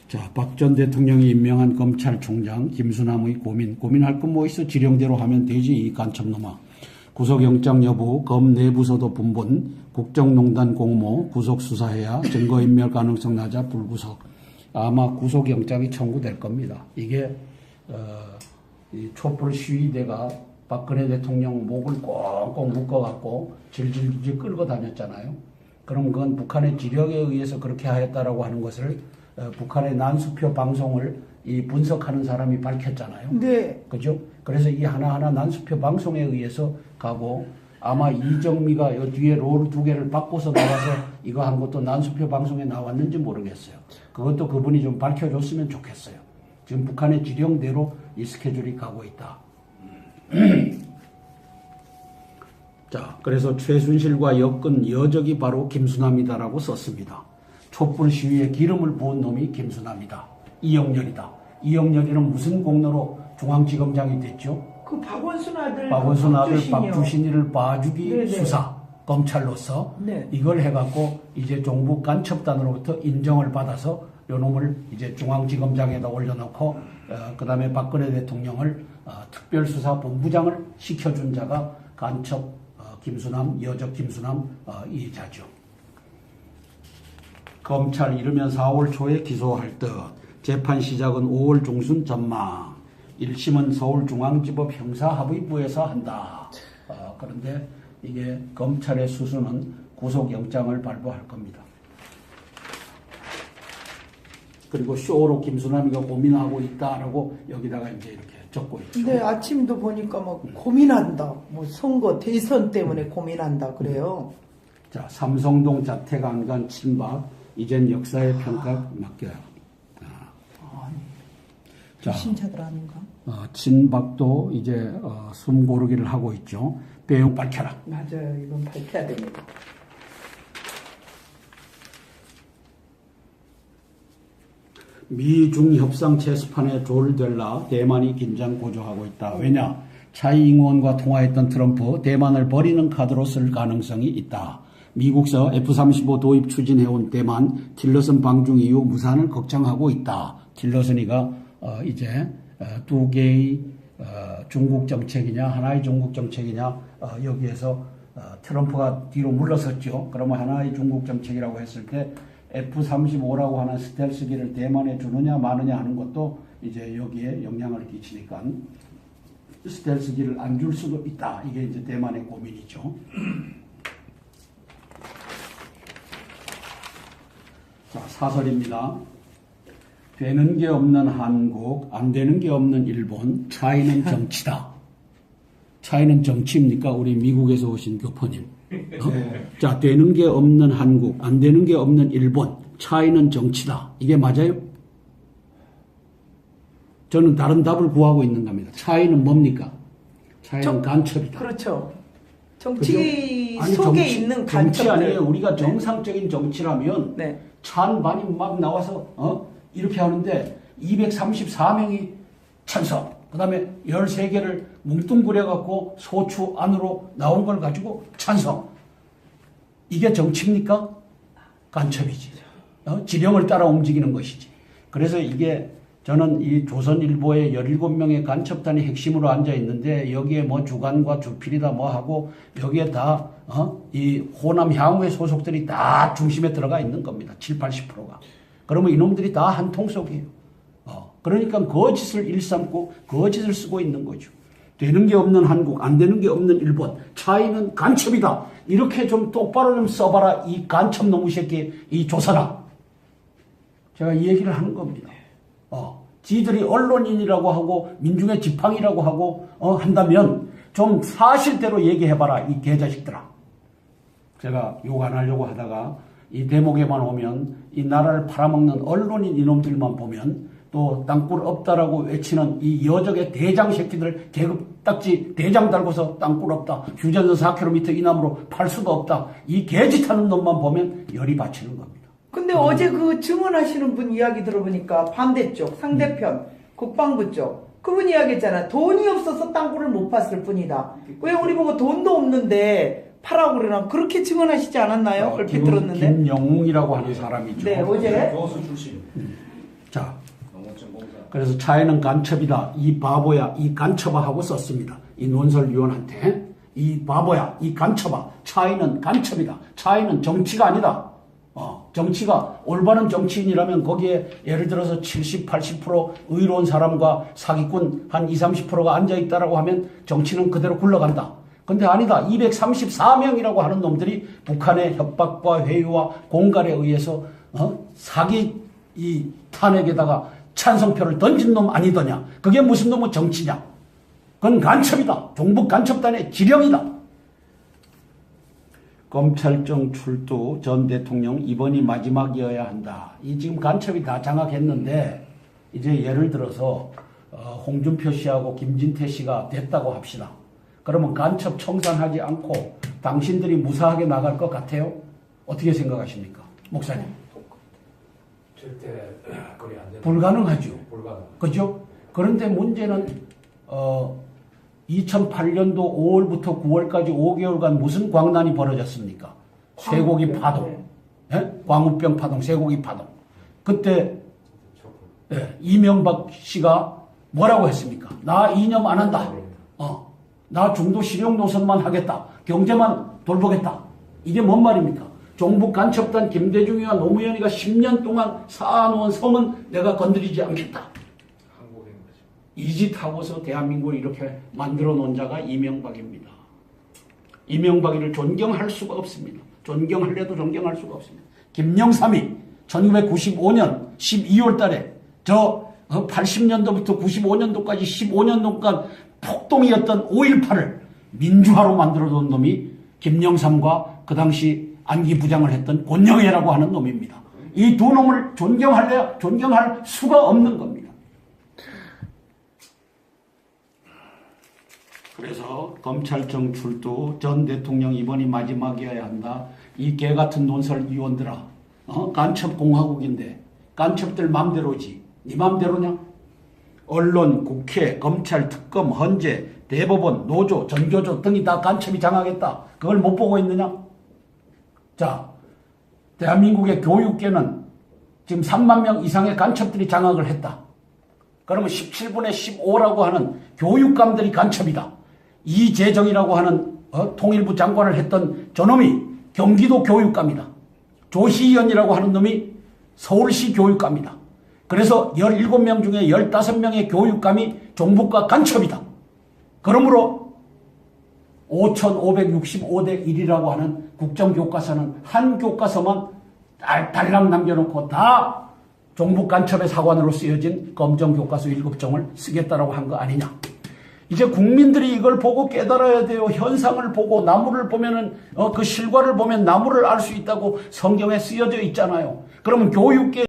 자, 박 전 대통령이 임명한 검찰총장 김수남의 고민할 건 뭐 있어? 지령대로 하면 되지, 이 간첩놈아. 구속영장 여부, 검 내부서도 분본, 국정농단 공모, 구속수사해야 증거인멸 가능성 낮아 불구속. 아마 구속영장이 청구될 겁니다. 이게 이 촛불 시위대가 박근혜 대통령 목을 꽁꽁 묶어갖고 질질질 끌고 다녔잖아요. 그럼 그건 북한의 지령에 의해서 그렇게 하였다라고 하는 것을 북한의 난수표 방송을 이 분석하는 사람이 밝혔잖아요. 네. 그죠? 그래서 이 하나하나 난수표 방송에 의해서 가고 아마 이정미가 요 뒤에 롤 두 개를 바꿔서 나와서 이거 한 것도 난수표 방송에 나왔는지 모르겠어요. 그것도 그분이 좀 밝혀줬으면 좋겠어요. 지금 북한의 지령대로 이 스케줄이 가고 있다. 자, 그래서 최순실과 엮은 여적이 바로 김수남이다라고 썼습니다. 촛불 시위에 기름을 부은 놈이 김수남이다. 이영렬이다. 이영렬이는 무슨 공로로 중앙지검장이 됐죠? 그 박원순 아들 박주신이를 봐주기 네네. 수사 검찰로서 네. 이걸 해갖고 이제 종북 간첩단으로부터 인정을 받아서 요 놈을 이제 중앙지검장에다 올려놓고 그다음에 박근혜 대통령을 특별수사본부장을 시켜준 자가 간첩 김수남, 여적 김수남 이 자죠. 검찰 이르면 4월 초에 기소할 듯. 재판 시작은 5월 중순 전망. 1심은 서울중앙지법 형사합의부에서 한다. 그런데 이게 검찰의 수순은 구속영장을 발부할 겁니다. 그리고 쇼로 김수남이가 고민하고 있다라고 여기다가 이제 이렇게 적고 있죠. 네, 아침도 보니까 뭐 고민한다. 뭐 선거 대선 때문에 고민한다 그래요. 자, 삼성동 자택 안간 친박 이젠 역사의 평가 맡겨요. 신차들 아닌가? 친박도 이제 숨 고르기를 하고 있죠. 배용 밝혀라. 맞아요. 이건 밝혀야 됩니다. 미중 협상 체스판에 졸될라 대만이 긴장 고조하고 있다. 왜냐? 차이 잉원과 통화했던 트럼프 대만을 버리는 카드로 쓸 가능성이 있다. 미국서 F-35 도입 추진해온 대만 틸러슨 방중 이후 무산을 걱정하고 있다. 틸러슨이가 이제 두 개의 중국 정책이냐 하나의 중국 정책이냐 여기에서 트럼프가 뒤로 물러섰죠. 그러면 하나의 중국 정책이라고 했을 때 F-35라고 하는 스텔스기를 대만에 주느냐 마느냐 하는 것도 이제 여기에 영향을 끼치니까 스텔스기를 안 줄 수도 있다. 이게 이제 대만의 고민이죠. 자, 사설입니다. 되는 게 없는 한국, 안 되는 게 없는 일본, 차이는 정치다. 차이는 정치입니까? 우리 미국에서 오신 교포님. 자, 되는 게 없는 한국, 안 되는 게 없는 일본, 차이는 정치다. 이게 맞아요? 저는 다른 답을 구하고 있는 겁니다. 차이는 뭡니까? 차이는 간첩이다. 그렇죠. 정치 그죠? 아니, 속에 정치- 있는 정치 간첩들. 아니에요. 우리가 정상적인 정치라면 네. 찬반이 막 나와서 이렇게 하는데 234명이 찬성. 그다음에 13개를 뭉뚱그려 갖고 소추 안으로 나온 걸 가지고 찬성. 이게 정치입니까? 간첩이지. 지령을 따라 움직이는 것이지. 그래서 이게 저는 이 조선일보의 17명의 간첩단이 핵심으로 앉아 있는데 여기에 뭐 주간과 주필이다 뭐 하고 여기에 다 이 호남 향후의 소속들이 다 중심에 들어가 있는 겁니다. 70~80%가. 그러면 이놈들이 다 한 통 속이에요. 그러니까 거짓을 일삼고 거짓을 쓰고 있는 거죠. 되는 게 없는 한국, 안 되는 게 없는 일본, 차이는 간첩이다. 이렇게 좀 똑바로 좀 써봐라. 이 간첩 놈의 새끼, 이 조선아. 제가 이 얘기를 하는 겁니다. 지들이 언론인이라고 하고 민중의 지팡이라고 하고 한다면 좀 사실대로 얘기해봐라. 이 개자식들아. 제가 욕 안 하려고 하다가 이 대목에만 오면 이 나라를 팔아먹는 언론인 이놈들만 보면 또 땅굴 없다라고 외치는 이 여적의 대장 새끼들 계급 딱지 대장 달고서 땅굴 없다. 휴전선 4km 이남으로 팔 수가 없다. 이 개짓하는 놈만 보면 열이 받치는 겁니다. 근데 어제 그 증언하시는 분 이야기 들어보니까 반대쪽, 상대편, 국방부 쪽, 그분 이야기했잖아. 돈이 없어서 땅굴을 못 팠을 뿐이다. 왜 우리 보고 돈도 없는데 파라고 그러나 그렇게 증언하시지 않았나요? 얼핏 들었는데. 김영웅이라고 하는 사람이죠. 네, 어제. 교수 출신. 자, 농어촌공사. 그래서 차이는 간첩이다. 이 바보야, 이 간첩아 하고 썼습니다. 이 논설위원한테. 이 바보야, 이 간첩아. 차이는 간첩이다. 차이는 정치가 아니다. 정치가 올바른 정치인이라면 거기에 예를 들어서 70, 80% 의로운 사람과 사기꾼 한 20, 30%가 앉아있다라고 하면 정치는 그대로 굴러간다. 근데 아니다. 234명이라고 하는 놈들이 북한의 협박과 회유와 공갈에 의해서 사기 이 탄핵에다가 찬성표를 던진 놈 아니더냐. 그게 무슨 놈의 정치냐. 그건 간첩이다. 종북 간첩단의 지령이다. 검찰청 출두 전 대통령 이번이 마지막이어야 한다. 이 지금 간첩이 다 장악했는데 이제 예를 들어서 홍준표 씨하고 김진태 씨가 됐다고 합시다. 그러면 간첩 청산하지 않고 당신들이 무사하게 나갈 것 같아요? 어떻게 생각하십니까? 목사님. 절대 그리 안 되는. 불가능하죠. 불가능. 그죠? 그런데 문제는 2008년도 5월부터 9월까지 5개월간 무슨 광란이 벌어졌습니까? 쇠고기 파동, 광우병 파동, 쇠고기 파동. 그때 이명박 씨가 뭐라고 했습니까? 나 이념 안 한다. 나 중도 실용 노선만 하겠다. 경제만 돌보겠다. 이게 뭔 말입니까? 종북 간첩단 김대중이와 노무현이가 10년 동안 쌓아놓은 성은 내가 건드리지 않겠다. 이 짓 하고서 대한민국을 이렇게 만들어 놓은 자가 이명박입니다. 이명박이를 존경할 수가 없습니다. 존경하려도 존경할 수가 없습니다. 김영삼이 1995년 12월 달에 80년도부터 95년도까지 15년 동안 폭동이었던 5.18을 민주화로 만들어 놓은 놈이 김영삼과 그 당시 안기 부장을 했던 권영애라고 하는 놈입니다. 이 두 놈을 존경할래야 존경할 수가 없는 겁니다. 그래서 검찰청 출두 전 대통령 이번이 마지막이어야 한다. 이 개같은 논설위원들아, 간첩공화국인데 간첩들 맘대로지. 네 맘대로냐? 언론, 국회, 검찰, 특검, 헌재, 대법원, 노조, 전교조 등이 다 간첩이 장악했다. 그걸 못 보고 있느냐? 자, 대한민국의 교육계는 지금 3만 명 이상의 간첩들이 장악을 했다. 그러면 17분의 15라고 하는 교육감들이 간첩이다. 이재정이라고 하는 통일부 장관을 했던 저놈이 경기도 교육감이다. 조희연이라고 하는 놈이 서울시 교육감이다. 그래서 17명 중에 15명의 교육감이 종북과 간첩이다. 그러므로 5,565대 1이라고 하는 국정교과서는 한 교과서만 달랑 남겨놓고 다 종북 간첩의 사관으로 쓰여진 검정교과서 7종을 쓰겠다라고 한 거 아니냐. 이제 국민들이 이걸 보고 깨달아야 돼요. 현상을 보고 나무를 보면은 그 실과를 보면 나무를 알 수 있다고 성경에 쓰여져 있잖아요. 그러면 교육계